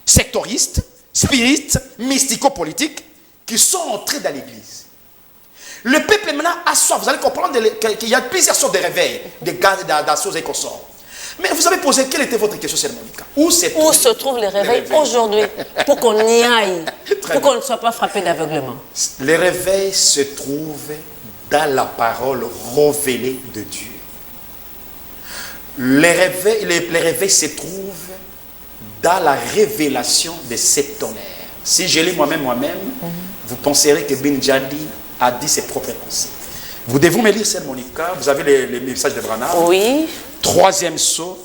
sectoriste, spirit, mystico-politique, qui sont entrés dans l'église. Le peuple maintenant a soif. Vous allez comprendre qu'il y a plusieurs sortes de réveils, de gaz, d'assos et consorts. Mais vous avez posé, quelle était votre question, Sœur Monica? Où se trouvent les réveils aujourd'hui pour qu'on y aille, pour qu'on ne soit pas frappé d'aveuglement? Les réveils se trouvent dans la parole révélée de Dieu. Les réveils se trouvent dans la révélation de septonnaire. Si je lis moi-même, vous penserez que Ben Jadi a dit ses propres pensées. Vous devez me lire, Sœur Monica, vous avez les messages de Branham. Oui. 3e saut,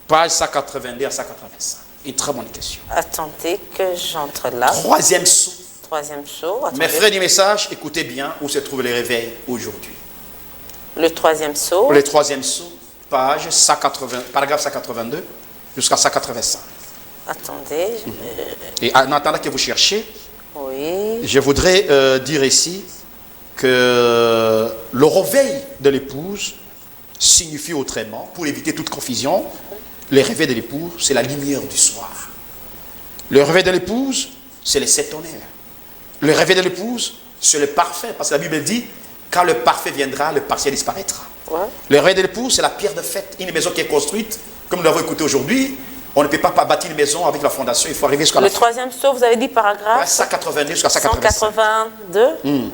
page 182 à 185. Une très bonne question. Attendez que j'entre là. 3e saut. 3e saut. Mes frères du message, écoutez bien où se trouve les réveils aujourd'hui. Le 3e saut. Le 3e saut, page 180, paragraphe 182 jusqu'à 185. Attendez. Et en attendant que vous cherchez, oui. Je voudrais dire ici que le réveil de l'épouse signifie autrement, pour éviter toute confusion, le réveil de l'épouse, c'est la lumière du soir. Le réveil de l'épouse, c'est les septonnaires. Le réveil de l'épouse, c'est le parfait, parce que la Bible dit, quand le parfait viendra, le partiel disparaîtra. Ouais. Le réveil de l'épouse, c'est la pierre de fête. Une maison qui est construite, comme nous l'avons écouté aujourd'hui, on ne peut pas bâtir une maison avec la fondation, il faut arriver jusqu'à la fin. Le 3e saut, vous avez dit paragraphe 182 jusqu'à 185. 182.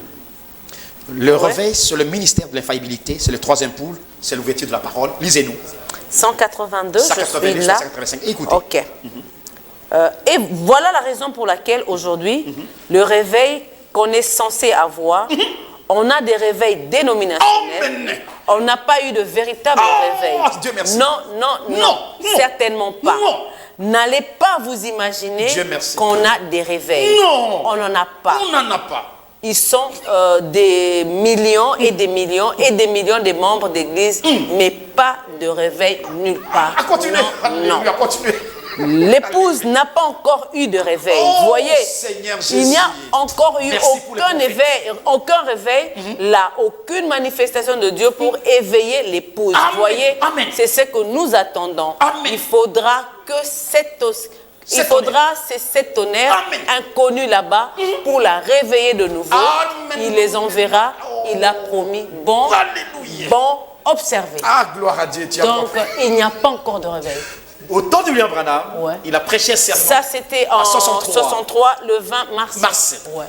Le réveil, c'est le ministère de l'infaillibilité, c'est le 3e poule, c'est l'ouverture de la parole. Lisez-nous. 182, 182 je suis là. 185. Écoutez. Ok. Et voilà la raison pour laquelle aujourd'hui, le réveil qu'on est censé avoir, On a des réveils dénominationnels. Amen. On n'a pas eu de véritable réveil. Dieu merci. Non, certainement pas. Non. N'allez pas vous imaginer qu'on a des réveils. Non. On n'en a pas. On n'en a pas. Ils sont des millions et des millions et des millions de membres d'église, mais pas de réveil nulle part. À continuer. Non. À continuer. L'épouse n'a pas encore eu de réveil. Vous voyez, Seigneur Jésus. il n'y a encore eu aucun réveil, là, aucune manifestation de Dieu pour éveiller l'épouse. Vous voyez, c'est ce que nous attendons. Amen. Il faudra que cet tonnerre inconnu là-bas pour la réveiller de nouveau. Amen. Il les enverra. Il a promis. Bon, observez. Ah, gloire à Dieu. Donc, il n'y a pas encore de réveil. Au temps de William Branham, il a prêché un sermon. Ça, c'était en 63, le 20 mars. Ouais.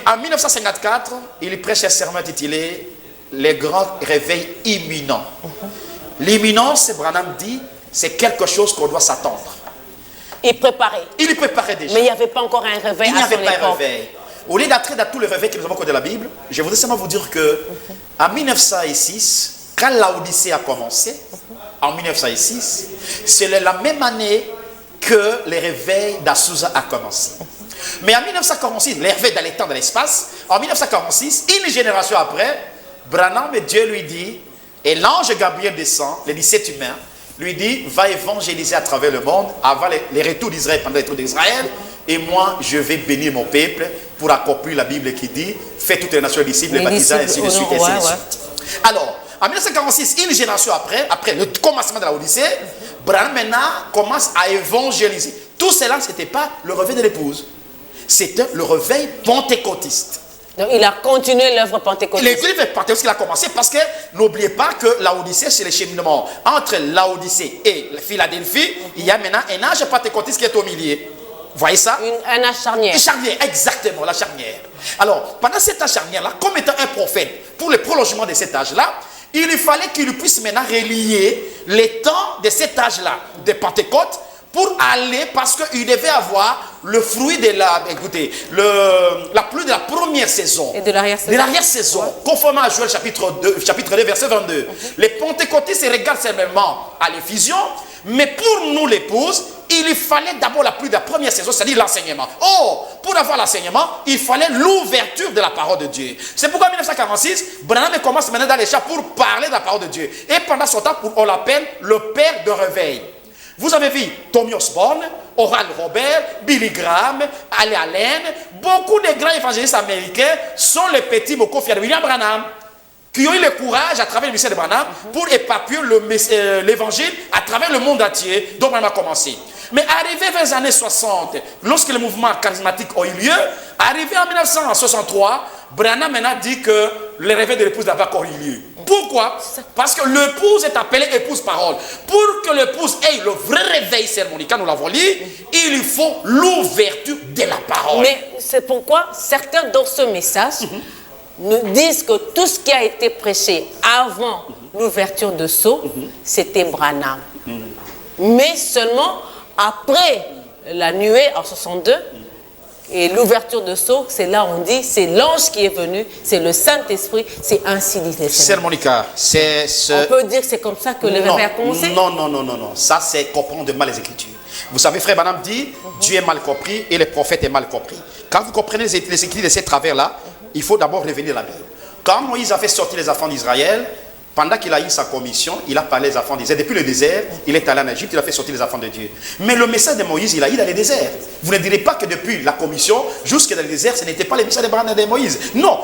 En 1954, il prêche un sermon intitulé « Les grands réveils imminents ». L'imminence, Branham dit, c'est quelque chose qu'on doit s'attendre. Il préparait. Il y préparait déjà. Mais il n'y avait pas encore un réveil à son époque. Il n'y avait pas un réveil. Au lieu d'entrer dans tous les réveils que nous avons connus de la Bible, je voudrais seulement vous dire que en 1906, quand l'Odyssée a commencé, en 1906, c'est la même année que les réveils d'Azusa a commencé. Mais en 1946, les réveils dans les temps, dans l'espace, en 1946, une génération après, Branham et Dieu lui dit, et l'ange Gabriel descend, les 17 humains, lui dit, va évangéliser à travers le monde avant les retours d'Israël, pendant les retours d'Israël, et moi, je vais bénir mon peuple pour accomplir la Bible qui dit, fais toutes les nations disciples, les baptisants, ainsi de suite, ainsi de suite. Alors, en 1946, une génération après le commencement de la Odyssée, Branham maintenant commence à évangéliser. Tout cela, ce n'était pas le réveil de l'épouse. C'était le réveil pentecôtiste. Donc, il a continué l'œuvre pentecôtiste. L'œuvre pentecôtiste, il a commencé parce que n'oubliez pas que la Odyssée, c'est le cheminement. Entre la Odyssée et la Philadelphie, il y a maintenant un âge pentecôtiste qui est au milieu. Vous voyez ça? Un âge charnière. Une charnière, exactement, la charnière. Alors, pendant cet âge charnière-là, comme étant un prophète, pour le prolongement de cet âge-là, il fallait qu'il puisse maintenant relier les temps de cet âge-là, de Pentecôte, pour aller, parce qu'il devait avoir le fruit de la pluie de la première saison. Et de l'arrière-saison. De l'arrière-saison, conformément à Joël chapitre 2, verset 22. Les pentecôtistes regardent simplement à l'effusion, mais pour nous l'épouse, il fallait d'abord la pluie de la première saison, c'est-à-dire l'enseignement. Oh, pour avoir l'enseignement, il fallait l'ouverture de la parole de Dieu. C'est pourquoi en 1946, Branham commence maintenant dans les chats pour parler de la parole de Dieu. Et pendant son temps, on l'appelle le père de réveil. Vous avez vu Tommy Osborne, Oral Robert, Billy Graham, Ali Allen, beaucoup de grands évangélistes américains sont les petits beaucoup fiers de William Branham, qui ont eu le courage à travers le ministère de Branham pour éparpiller l'évangile à travers le monde entier, dont Branham a commencé. Mais arrivé vers les années 60, lorsque le mouvement charismatique a eu lieu, arrivé en 1963, Branham maintenant dit que le réveil de l'épouse n'a pas encore eu lieu. Pourquoi? Parce que l'épouse est appelée épouse parole. Pour que l'épouse ait le vrai réveil cérémonial, nous l'avons lu, il faut l'ouverture de la parole. Mais c'est pourquoi certains dans ce message nous disent que tout ce qui a été prêché avant l'ouverture de Sceaux, c'était Branham. Mais seulement après la nuée en 62 et l'ouverture de Sceaux, c'est là on dit, c'est l'ange qui est venu, c'est le Saint-Esprit, c'est ainsi dit les Sœur Monica, c'est on peut dire que c'est comme ça que le réveil a commencé? Non. Ça, c'est comprendre mal les Écritures. Vous savez, frère Branham dit, Dieu est mal compris et les prophètes est mal compris. Quand vous comprenez les Écritures de ces travers-là, il faut d'abord revenir à la Bible. Quand Moïse a fait sortir les enfants d'Israël, pendant qu'il a eu sa commission, il a parlé des enfants d'Israël. Depuis le désert, il est allé en Égypte, il a fait sortir les enfants de Dieu. Mais le message de Moïse, il a eu dans le désert. Vous ne direz pas que depuis la commission, jusqu'à dans le désert, ce n'était pas le message de Branham et de Moïse. Non,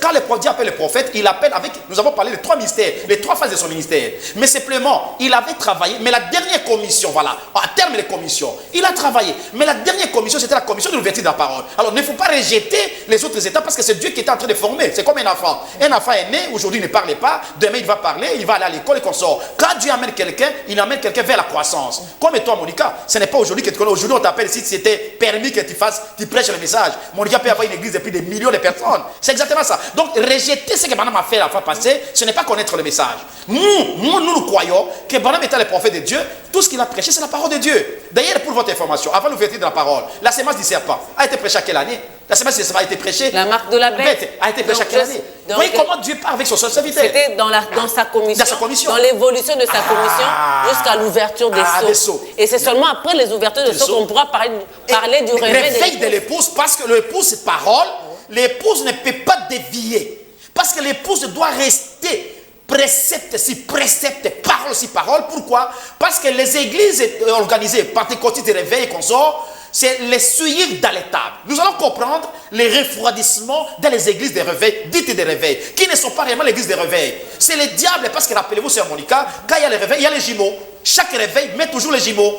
quand le prophète appelle le prophète, il appelle avec, nous avons parlé des 3 mystères, les 3 phases de son ministère. Mais simplement, il avait travaillé, mais la dernière commission, voilà, à terme des commissions, il a travaillé. Mais la dernière commission, c'était la commission de l'ouverture de la parole. Alors, il ne faut pas rejeter les autres étapes parce que c'est Dieu qui était en train de former. C'est comme un enfant. Un enfant est né, aujourd'hui il ne parle pas, demain il va parler, il va aller à l'école et qu'on sort. Quand Dieu amène quelqu'un, il amène quelqu'un vers la croissance. Comme toi, Monica, ce n'est pas aujourd'hui que tu connais. Aujourd'hui, on t'appelle si c'était permis que tu prêches le message. Monica peut avoir une église de plus de millions de personnes. C'est exactement ça. Donc, rejeter ce que Branham a fait la fois passée, ce n'est pas connaître le message. Nous croyons que Branham étant le prophète de Dieu, tout ce qu'il a prêché, c'est la parole de Dieu. D'ailleurs, pour votre information, avant l'ouverture de la parole, la sémence du serpent a été prêchée à quelle année? La sémence du serpent a été prêchée. La marque de la bête A été prêchée à quelle année? Vous voyez comment Dieu parle avec son seul serviteur. C'était dans sa commission. Dans sa commission. Dans l'évolution de sa commission jusqu'à l'ouverture des sceaux. Et c'est seulement après les ouvertures des sceaux qu'on pourra parler du réveil de l'épouse. Parce que l'épouse, c'est parole. L'épouse ne peut pas dévier. Parce que l'épouse doit rester précepte si précepte, parole si parole. Pourquoi? Parce que les églises organisées, pentecôtistes et réveil et consorts, c'est les suivre dans les tables. Nous allons comprendre les refroidissements dans les églises des réveils, dites des réveils, qui ne sont pas réellement l'église des réveils. C'est le diable, parce que rappelez-vous, c'est Monica, quand il y a les réveils, il y a les jumeaux. Chaque réveil met toujours les jumeaux.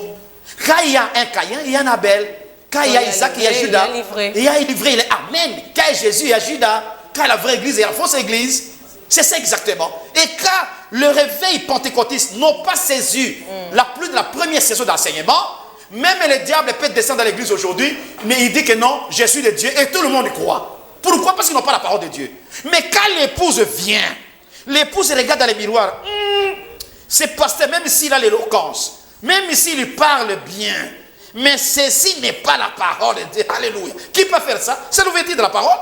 Quand il y a un Caïn, il y a un Abel. Quand il y a Isaac, il y a Judas. Il y a un livré, il est Amen. Quand il y a Jésus, il y a Judas. Quand il y a la vraie église, il y a la fausse église. C'est ça exactement. Et quand le réveil pentecôtiste n'ont pas saisi la plus de la première saison d'enseignement, même le diable peut descendre dans l'église aujourd'hui, mais il dit que non, je suis de Dieu, et tout le monde y croit. Pourquoi? Parce qu'ils n'ont pas la parole de Dieu. Mais quand l'épouse vient, l'épouse regarde dans le miroir, c'est pasteur, même s'il a l'éloquence, même s'il parle bien, mais ceci n'est pas la parole de Dieu. Alléluia. Qui peut faire ça? C'est l'ouverture de la parole.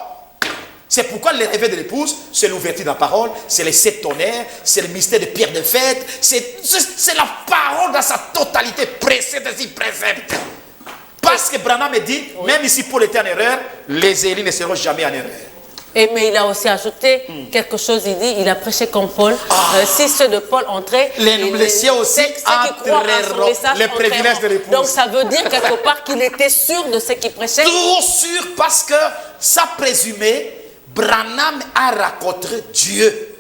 C'est pourquoi le réveil de l'épouse, c'est l'ouverture de la parole, c'est les 7 tonnerres, c'est le mystère de Pierre de Fête, c'est la parole dans sa totalité, précepte et précepte. Parce que Branham me dit, même ici Paul était en erreur, les élus ne seront jamais en erreur. Mais il a aussi ajouté quelque chose, il dit, il a prêché comme Paul. Si ceux de Paul entraient, les siens aussi entreront, les privilèges de l'épouse. Donc ça veut dire quelque part qu'il était sûr de ce qu'il prêchait. Trop sûr, parce que ça présumait, Branham a rencontré Dieu.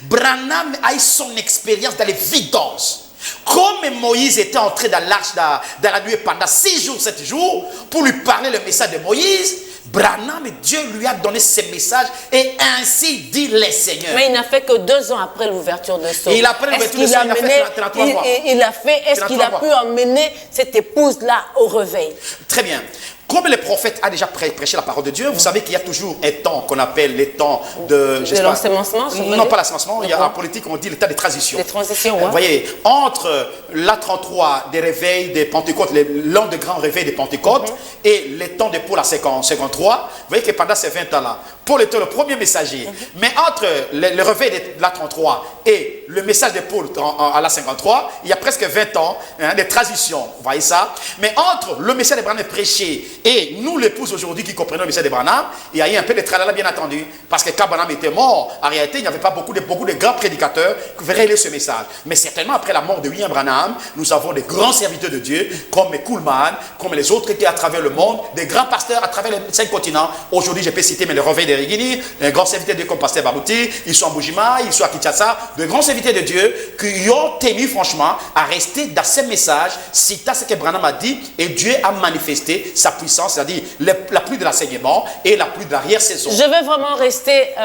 Branham a eu son expérience dans les vidanges. Comme Moïse était entré dans l'arche dans la nuit pendant 6 jours, 7 jours, pour lui parler le message de Moïse, Branham, Dieu lui a donné ce message et ainsi dit le Seigneur. Mais il n'a fait que 2 ans après l'ouverture de sceaux. Il a pris l'ouverture de sceaux, il a fait 33 mois. Est-ce qu'il a pu emmener cette épouse-là au réveil? Très bien. Comme le prophète a déjà prêché la parole de Dieu, vous savez qu'il y a toujours un temps qu'on appelle le temps de l'ensemencement. Non, pas l'ensemencement. Il y a en politique, on dit le temps de transition. Des transitions, ouais. Vous voyez, entre l'A33 des réveils des Pentecôtes, l'an de grand réveil des Pentecôtes, et le temps de Paul à 53, vous voyez que pendant ces 20 ans-là, Paul était le premier messager. Mais entre le réveil de l'A33 et le message de Paul à la 53, il y a presque 20 ans de transition. Vous voyez ça? Mais entre le message de Branham prêché et nous, l'épouse aujourd'hui qui comprenons le message de Branham, il y a eu un peu de tralala, bien entendu. Parce que quand Branham était mort, en réalité, il n'y avait pas beaucoup de grands prédicateurs qui verraient lire ce message. Mais certainement, après la mort de William Branham, nous avons des grands serviteurs de Dieu, comme Kuhlman, comme les autres qui étaient à travers le monde, des grands pasteurs à travers les 5 continents. Aujourd'hui, je peux citer le réveil de Rigini, un grand serviteur de Dieu comme pasteur Babouti, ils sont à Bujima, ils sont à Kinshasa, de grands serviteurs de Dieu qui ont tenu franchement à rester dans ce message, citant ce que Branham a dit, et Dieu a manifesté sa puissance, c'est-à-dire la pluie de l'enseignement et la pluie de l'arrière-saison. Je veux vraiment rester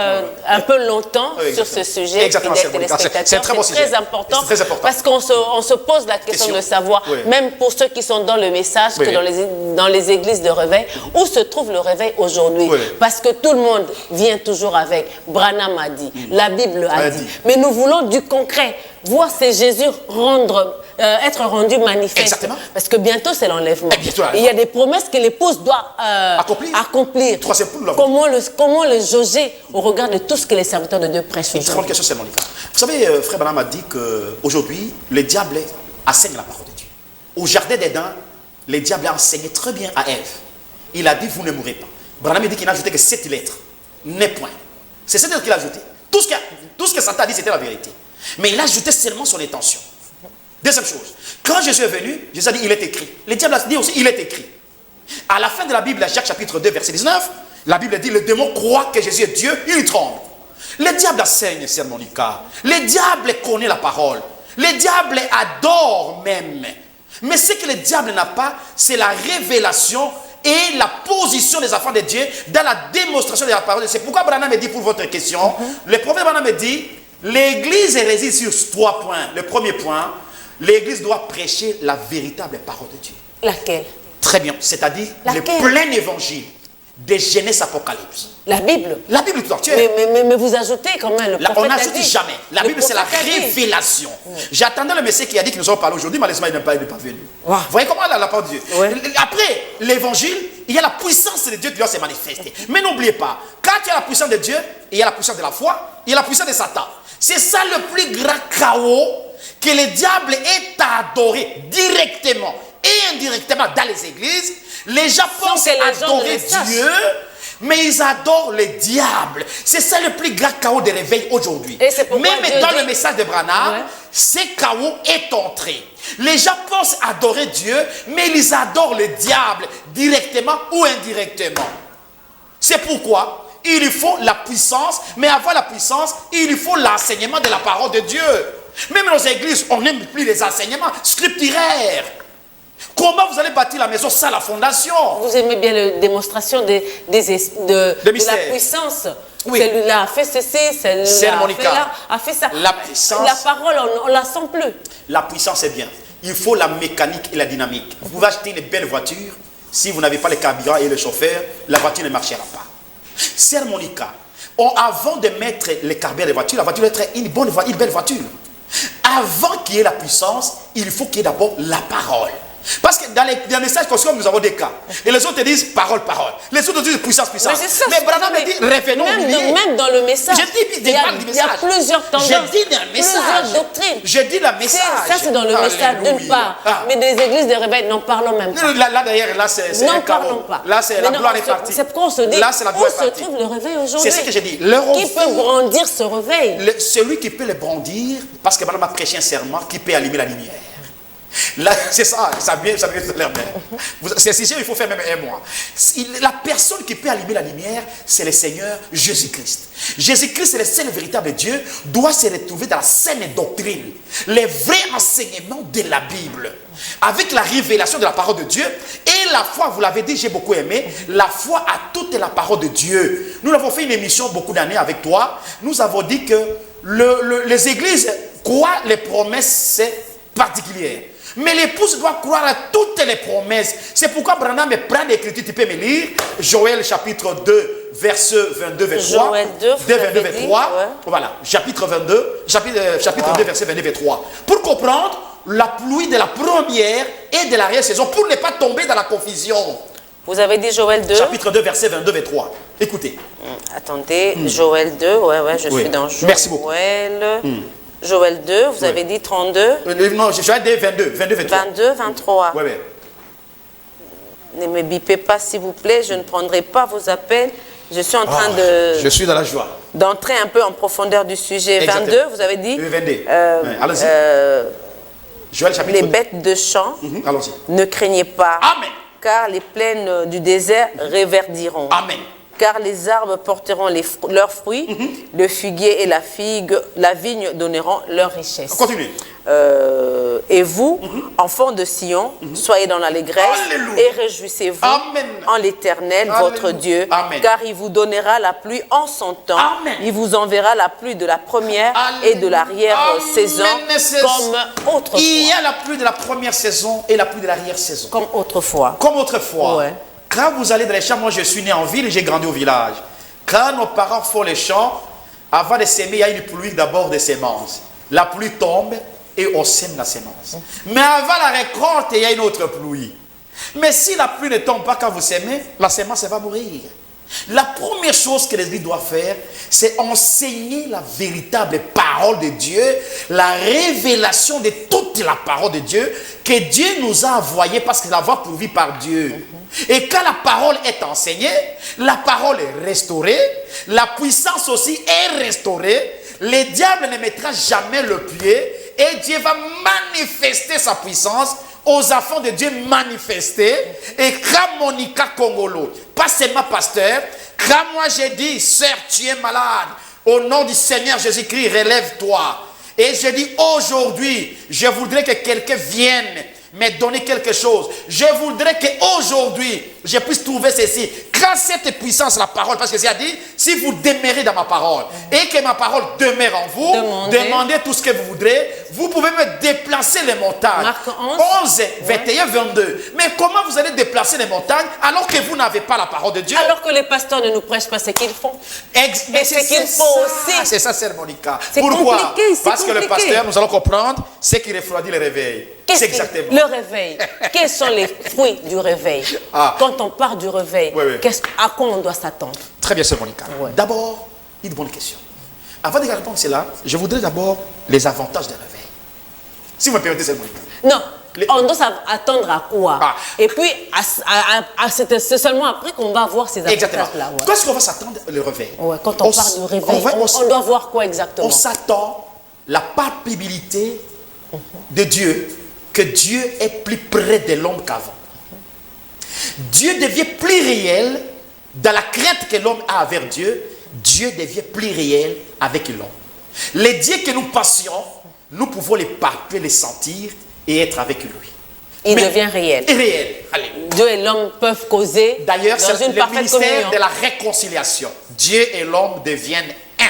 un peu longtemps sur ce sujet. Exactement, c'est un très bon sujet. Très important, c'est très important. parce qu'on se pose la question de savoir, même pour ceux qui sont dans le message, que dans les églises de réveil, où se trouve le réveil aujourd'hui? Parce que tout le monde vient toujours avec Branham a dit, la Bible a dit. Mais nous voulons du concret, voir ces Jésus être rendu manifeste. Exactement. Parce que bientôt c'est l'enlèvement. Il y a des promesses que l'épouse doit accomplir. Comment le jauger au regard de tout ce que les serviteurs de Dieu prêchent? Une très bonne question, c'est Monica. Vous savez, frère Branham a dit qu'aujourd'hui, le diable enseigne la parole de Dieu. Au jardin d'Éden, le diable a enseigné très bien à Ève. Il a dit, vous ne mourrez pas. Branham a dit qu'il n'a ajouté que 7 lettres. N'est point. C'est 7 lettres qu'il a ajouté. Tout ce que Satan a dit, c'était la vérité. Mais il a ajouté seulement son intention. Deuxième chose, quand Jésus est venu, Jésus a dit, il est écrit. Le diable a dit aussi, il est écrit. À la fin de la Bible, Jacques chapitre 2, verset 19, la Bible dit, le démon croit que Jésus est Dieu, il tremble. Le diable enseigne, sœur Monica. Le diable connaît la parole. Le diable adore même. Mais ce que le diable n'a pas, c'est la révélation et la position des enfants de Dieu dans la démonstration de la parole. C'est pourquoi Branham me dit, pour votre question, le prophète Branham me dit, l'église réside sur 3 points. Le premier point, l'église doit prêcher la véritable parole de Dieu. Laquelle? Très bien, c'est-à-dire le plein évangile de Genèse Apocalypse. La Bible. La Bible tout entière. Mais vous ajoutez quand même. Le prophète On a n'ajoute dit. jamais. La Bible, c'est la révélation. J'attendais le Messie qui a dit que nous allons parler aujourd'hui, malheureusement, il n'est pas venu. Wow. Vous voyez comment la parole de Dieu. Ouais. Après l'évangile, il y a la puissance de Dieu qui doit se manifester. Mais n'oubliez pas, quand il y a la puissance de Dieu, il y a la puissance de la foi, il y a la puissance de Satan. C'est ça le plus grand chaos que le diable est adoré directement et indirectement dans les églises. Les gens pensent adorer Dieu, mais ils adorent le diable. C'est ça le plus grand chaos de réveil aujourd'hui. Même dans le message de Branham, ce chaos est entré. Les gens pensent adorer Dieu, mais ils adorent le diable directement ou indirectement. C'est pourquoi il faut la puissance, mais avant la puissance, il faut l'enseignement de la parole de Dieu. Même dans les églises, on n'aime plus les enseignements scripturaires. Comment vous allez bâtir la maison sans la fondation? Vous aimez bien la démonstration de la puissance. Oui. Celui-là a fait ceci, celui-là a fait ça. La puissance, la parole, on ne la sent plus. La puissance est bien. Il faut la mécanique et la dynamique. Vous pouvez acheter une belle voiture. Si vous n'avez pas le carburant et le chauffeur, la voiture ne marchera pas. Sœur Monica, avant de mettre le carburant de la voiture doit être une belle voiture. Avant qu'il y ait la puissance, il faut qu'il y ait d'abord la parole. Parce que dans les messages comme nous avons des cas. Et les autres disent parole, parole. Les autres disent puissance. Mais Branham dit revenons au milieu. Même dans le message, il y a plusieurs tendances. J'ai dit le message. Plusieurs doctrines. J'ai dit le message. Ça c'est dans le message d'une part. Mais des églises de réveil, n'en parlons même pas. Là d'ailleurs, là c'est un chaos. Là c'est la gloire est partie. C'est pourquoi on se dit, là, c'est la gloire où se trouve le réveil aujourd'hui? C'est ce que j'ai dit. Qui peut brandir ce réveil? Celui qui peut le brandir, parce que Branham a prêché un serment, qui peut allumer la lumière. Là, c'est ça, ça vient de l'air même. C'est si il faut faire même un mois. La personne qui peut allumer la lumière, c'est le Seigneur Jésus-Christ. Jésus-Christ, c'est le seul véritable Dieu, doit se retrouver dans la saine doctrine, les vrais enseignements de la Bible, avec la révélation de la parole de Dieu et la foi. Vous l'avez dit, j'ai beaucoup aimé, la foi à toute la parole de Dieu. Nous avons fait une émission beaucoup d'années avec toi. Nous avons dit que les églises croient les promesses particulières. Mais l'épouse doit croire à toutes les promesses. C'est pourquoi Branham me prend l'écriture. Tu peux me lire Joël chapitre 2, verset 22, 23. Joël 2, 22, 23. Ouais. Voilà, chapitre 2, verset 22, 23. Pour comprendre la pluie de la première et de l'arrière-saison, pour ne pas tomber dans la confusion. Vous avez dit Joël 2. Chapitre 2, verset 22, 23. Écoutez. Attendez, Joël 2, je suis dans Joël. Merci beaucoup. Joël 2, vous avez dit 32. Non, Joël 2, 22, 23. 22, 23. Oui. Ne me bipez pas, s'il vous plaît. Je ne prendrai pas vos appels. Je suis en train Je suis dans la joie. D'entrer un peu en profondeur du sujet. Exactement. 22, vous avez dit. 22. Allons-y. Joël chapitre 2. Les bêtes de champ, allons-y. Ne craignez pas. Amen. Car les plaines du désert reverdiront. Amen. Car les arbres porteront leurs fruits, le figuier et la vigne donneront leur richesse. Continue. Et vous, enfants de Sion, soyez dans l'allégresse et réjouissez-vous en l'Éternel, votre Dieu, car il vous donnera la pluie en son temps. Amen. Il vous enverra la pluie de la première et de l'arrière-saison comme autrefois. Il y a la pluie de la première saison et la pluie de l'arrière-saison. Comme autrefois. Comme autrefois. Ouais. Quand vous allez dans les champs, moi je suis né en ville et j'ai grandi au village. Quand nos parents font les champs, avant de s'aimer, il y a une pluie d'abord de semences. La pluie tombe et on sème la semence. Mais avant la récolte, il y a une autre pluie. Mais si la pluie ne tombe pas quand vous semez, la semence va mourir. La première chose que l'Église doit faire, c'est enseigner la véritable parole de Dieu, la révélation de toute la parole de Dieu que Dieu nous a envoyée parce que la voie pourvue par Dieu. Et quand la parole est enseignée, la parole est restaurée, la puissance aussi est restaurée, le diable ne mettra jamais le pied et Dieu va manifester sa puissance aux enfants de Dieu manifestés. Et quand Monica Congolo, pas seulement pasteur, quand moi j'ai dit, sœur, tu es malade, au nom du Seigneur Jésus-Christ, relève-toi. Et je dis, aujourd'hui, je voudrais que quelqu'un vienne me donner quelque chose. Je voudrais qu'aujourd'hui, je puisse trouver ceci. grâce à cette puissance, la parole, parce que c'est à dire, si vous demeurez dans ma parole et que ma parole demeure en vous, demandez tout ce que vous voudrez, vous pouvez me déplacer les montagnes. Marc 11, 21, 22. Mais comment vous allez déplacer les montagnes alors que vous n'avez pas la parole de Dieu? Alors que les pasteurs ne nous prêchent pas ce qu'ils font. Mais c'est ce qu'il faut aussi. C'est ça, c'est Monica. C'est Pourquoi? compliqué, c'est Parce que le pasteur, nous allons comprendre, c'est qui refroidit le réveil. C'est exactement. Le réveil. Quels sont les fruits du réveil? Quand on parle du réveil, à quoi on doit s'attendre? Très bien, c'est Monica. D'abord, une bonne question. Avant de répondre à cela, je voudrais d'abord les avantages du réveil. Si vous me permettez, c'est Monica. Non. On doit s'attendre à quoi? Et puis, c'est seulement après qu'on va voir ces avantages-là. Qu'est-ce qu'on va s'attendre le réveil? Quand on parle du réveil, on doit voir quoi exactement? On s'attend la palpabilité de Dieu, que Dieu est plus près de l'homme qu'avant. Dieu devient plus réel dans la crainte que l'homme a envers Dieu. Dieu devient plus réel avec l'homme. Les dieux que nous passions, nous pouvons les palper, les sentir et être avec lui. Il devient réel. Réel. Dieu et l'homme peuvent causer. D'ailleurs, c'est le ministère communion de la réconciliation. Dieu et l'homme deviennent un.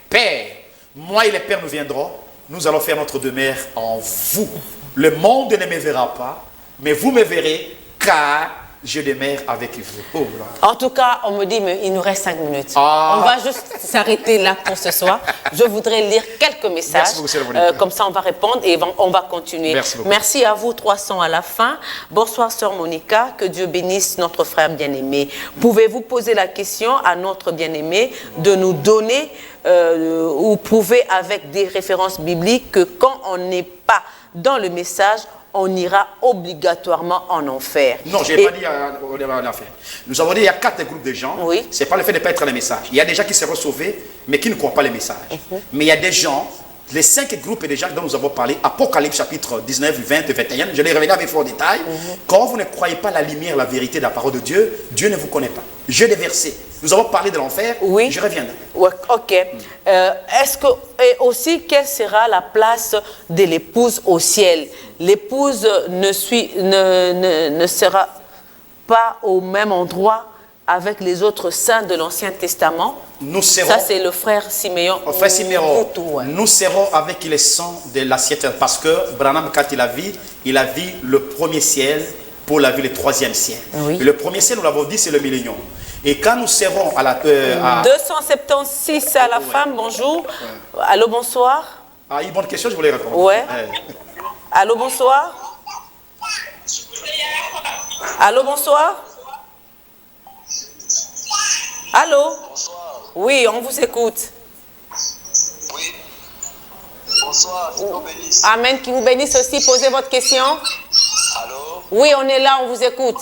Père, moi et le Père nous viendrons. Nous allons faire notre demeure en vous. Le monde ne me verra pas, mais vous me verrez, car je demeure avec vous. En tout cas, on me dit, mais il nous reste 5 minutes. On va juste s'arrêter là pour ce soir. Je voudrais lire quelques messages. Comme ça, on va répondre et on va continuer. Merci à vous, 300 à la fin. Bonsoir, sœur Monica. Que Dieu bénisse notre frère bien-aimé. Pouvez-vous poser la question à notre bien-aimé de nous donner ou prouver avec des références bibliques que quand on n'est pas dans le message, on ira obligatoirement en enfer. Non, je n'ai pas dit en enfer. Nous avons dit qu'il y a 4 groupes de gens. Oui. Ce n'est pas le fait de ne pas être le message. Il y a des gens qui seront sauvés, mais qui ne croient pas le message. Mais il y a des gens, les 5 groupes de gens dont nous avons parlé, Apocalypse chapitre 19, 20, 21, je les reviendrai avec vous en détail. Quand vous ne croyez pas la lumière, la vérité de la parole de Dieu, Dieu ne vous connaît pas. Jeu des versets. Nous avons parlé de l'enfer, je reviendrai. Ok. Est-ce que, et aussi, quelle sera la place de l'épouse au ciel? L'épouse ne sera pas au même endroit avec les autres saints de l'Ancien Testament. Ça, c'est le frère Siméon. Frère Siméon, nous serons avec les saints de l'assiette parce que Branham, quand il a vu le premier ciel pour la vie le 3e ciel. Et le premier ciel, nous l'avons dit, c'est le millénium. Et quand nous serons à la... 276 à la femme, bonjour. Allô, bonsoir. Une bonne question, je voulais répondre. Allô, bonsoir. Allô, bonsoir. Allô. Bonsoir. Oui, on vous écoute. Oui. Bonsoir, qui vous bénisse. Amen, qui vous bénisse aussi. Posez votre question. Allô. Oui, on est là, on vous écoute.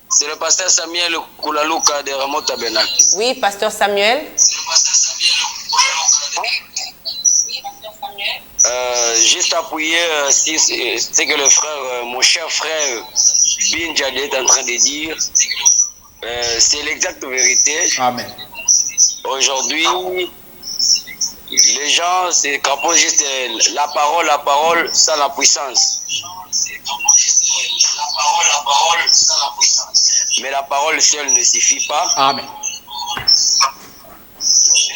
C'est le pasteur Samuel Koulalouka de Ramon Tabernacle. Oui, pasteur Samuel. Juste appuyer ce que le frère, mon cher frère Bin Djadé est en train de dire. C'est l'exacte vérité. Amen. Aujourd'hui, les gens se composent juste la parole sans la puissance. Mais la parole seule ne suffit pas. Amen.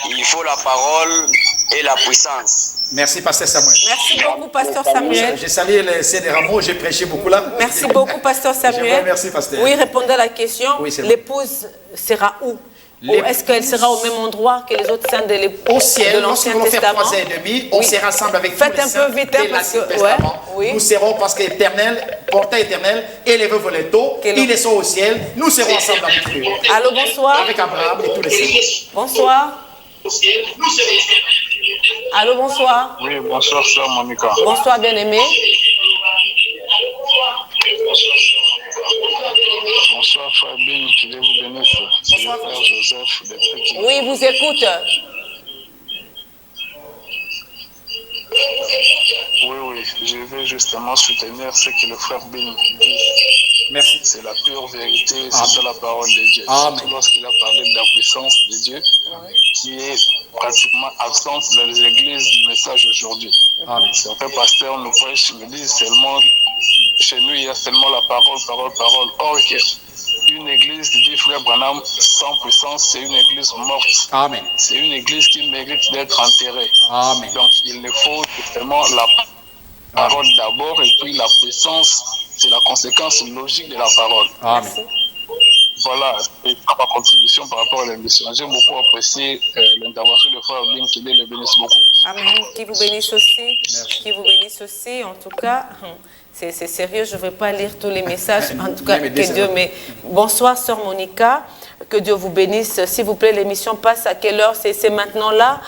Il faut la parole et la puissance. Merci, pasteur Samuel. Merci beaucoup, pasteur Samuel. J'ai salué les C des Rameaux, j'ai prêché beaucoup là. Merci beaucoup, pasteur Samuel. Merci, pasteur. Oui, répondez à la question. Oui, l'épouse sera où? Est-ce qu'elle sera au même endroit que les autres saints de l'Ancien Testament? Au ciel, lorsque nous allons faire 3h30, on se rassemble avec tous les saints de l'Ancien Testament. Nous serons, parce qu'éternel, portail éternel, et les veuves les taux, ils sont au ciel, nous serons ensemble avec eux. Allô, bonsoir. Avec Abraham et tous les saints. Bonsoir. Allô, bonsoir. Oui, bonsoir, sœur Monica. Bonsoir, bien-aimé. Bonsoir, frère Bin, qui Dieu vous bénisse. C'est le frère Joseph de Pékin. Oui, vous écoute. Oui, je vais justement soutenir ce que le frère Bin dit. Merci. C'est la pure vérité, c'est ça la parole de Dieu. Amen. Surtout lorsqu'il a parlé de la puissance de Dieu, qui est pratiquement absente dans les églises du message aujourd'hui. Certains pasteurs nous prêchent, nous disent seulement chez nous, il y a seulement la parole. Or, une église, dit Frère Branham, sans puissance, c'est une église morte. Amen. C'est une église qui mérite d'être enterrée. Amen. Donc, il nous faut justement la parole d'abord, et puis la puissance, c'est la conséquence logique de la parole. Amen. Voilà, c'est ma contribution par rapport à l'émission. J'ai beaucoup apprécié l'intervention de Frère Bin, qui le bénisse beaucoup. Amen. Qui vous bénisse aussi. Merci. Qui vous bénisse aussi. En tout cas, c'est sérieux, je ne vais pas lire tous les messages. En tout cas, que Dieu. Mais bonsoir, Sœur Monica. Que Dieu vous bénisse. S'il vous plaît, l'émission passe à quelle heure? C'est maintenant là.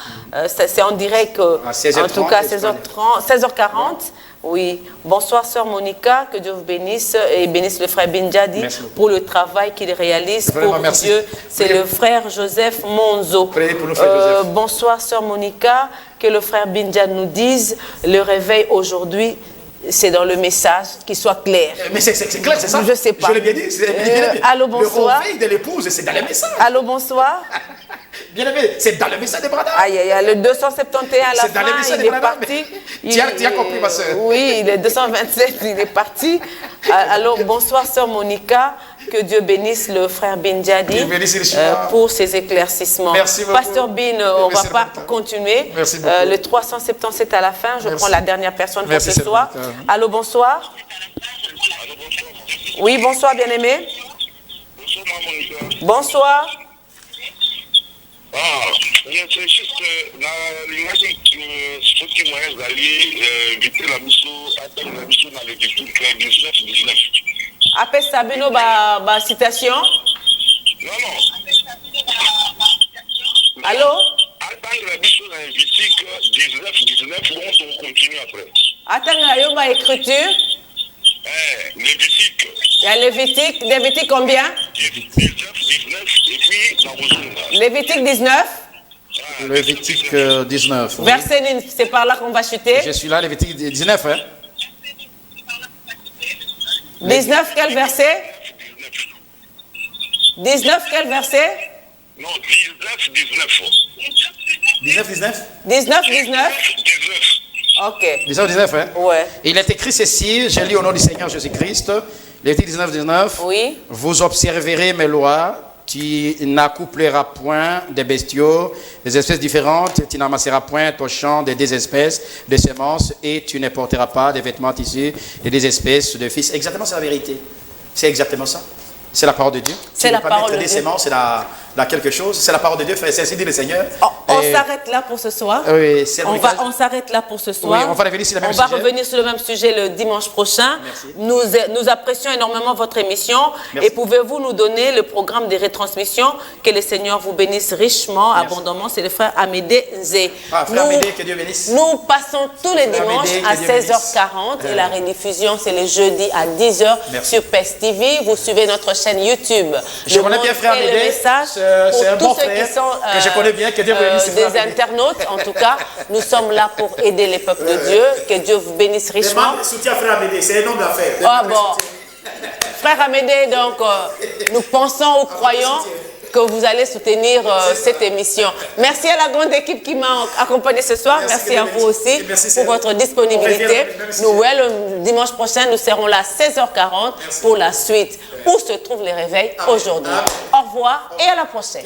C'est en direct. En tout cas, 16h30, 16h40. Oui. Bonsoir, Sœur Monica. Que Dieu vous bénisse et bénisse le frère Binjadi pour le travail qu'il réalise pour Dieu. C'est le frère Joseph Monzo. Priez pour le frère Joseph. Bonsoir, Sœur Monica. Que le frère Binjadi nous dise le réveil aujourd'hui. C'est dans le message, qu'il soit clair. Mais c'est clair, c'est ça? Je ne sais pas. Je l'ai bien dit. Allô, bonsoir. Le réveil de l'épouse, c'est dans le message. Allô, bonsoir. Bien aimé, c'est dans le message de Branham. Aïe, aïe, aïe, le 271 à la fin, il est parti. Tu as compris, ma soeur. Oui, le 227, il est parti. Alors, bonsoir, Sœur Monica. Que Dieu bénisse le frère Binjadi pour ses éclaircissements. Merci beaucoup. Pasteur Bin, on ne va pas continuer. Merci beaucoup. Le 377 à la fin. Je prends la dernière personne pour ce soir. Beaucoup. Allô, bonsoir. Oui, bonsoir, bien-aimé. Bonsoir. Ah, c'est juste l'image ce qui m'a allé éviter la mission, attendre la mission dans les 19. Après Sabino, citation. Non. Allô? Attendre la mission dans les 19, on continue après. Attendre la écriture. Lévitique. Il y a Lévitique combien? 19, et puis la Rosunda. Lévitique 19. Lévitique 19. Oui. Verset 9, c'est par là qu'on va chuter. Je suis là, Lévitique 19. Hein? 19, quel verset? 19, quel verset? Non, 19. 19. Ok. 19, hein? Ouais. Il est écrit ceci, je lis au nom du Seigneur Jésus-Christ, Lévitique 19. Oui. Vous observerez mes lois, tu n'accoupleras point des bestiaux, des espèces différentes, tu n'amasseras point ton champ de deux espèces de semences, et tu ne porteras pas des vêtements tissus de deux espèces de fils. Exactement, c'est la vérité. C'est exactement ça. C'est la parole de Dieu. C'est la parole de Dieu. Des semences, c'est dans quelque chose. C'est la parole de Dieu, c'est ainsi dit le Seigneur. On s'arrête là pour ce soir. Oui, on s'arrête là pour ce soir. Oui, on va revenir sur le même sujet. On va revenir sur le même sujet le dimanche prochain. Merci. Nous apprécions énormément votre émission. Merci. Et pouvez-vous nous donner le programme des retransmissions? Que le Seigneur vous bénisse richement, abondamment. C'est le frère Amédée Nzé. Frère Amédée, que Dieu bénisse. Nous passons tous les dimanches Amédée, à que Dieu 16h40 et la rediffusion c'est les jeudis à 10h sur PES TV. Vous suivez notre chaîne YouTube. Je connais bien frère Amédée. C'est un bon frère que je connais bien. Que Dieu bénisse. Des internautes, en tout cas, nous sommes là pour aider les peuples de Dieu. Que Dieu vous bénisse richement. Soutien frère Amédée, c'est un homme d'affaires. Ah bon. Frère Amédée, donc, nous pensons ou croyons que vous allez soutenir cette émission. Merci à la grande équipe qui m'a accompagné ce soir. Merci à vous aussi pour votre disponibilité. Nous, le dimanche prochain, nous serons là à 16h40 pour la suite. Où se trouvent les réveils aujourd'hui? Au revoir et à la prochaine.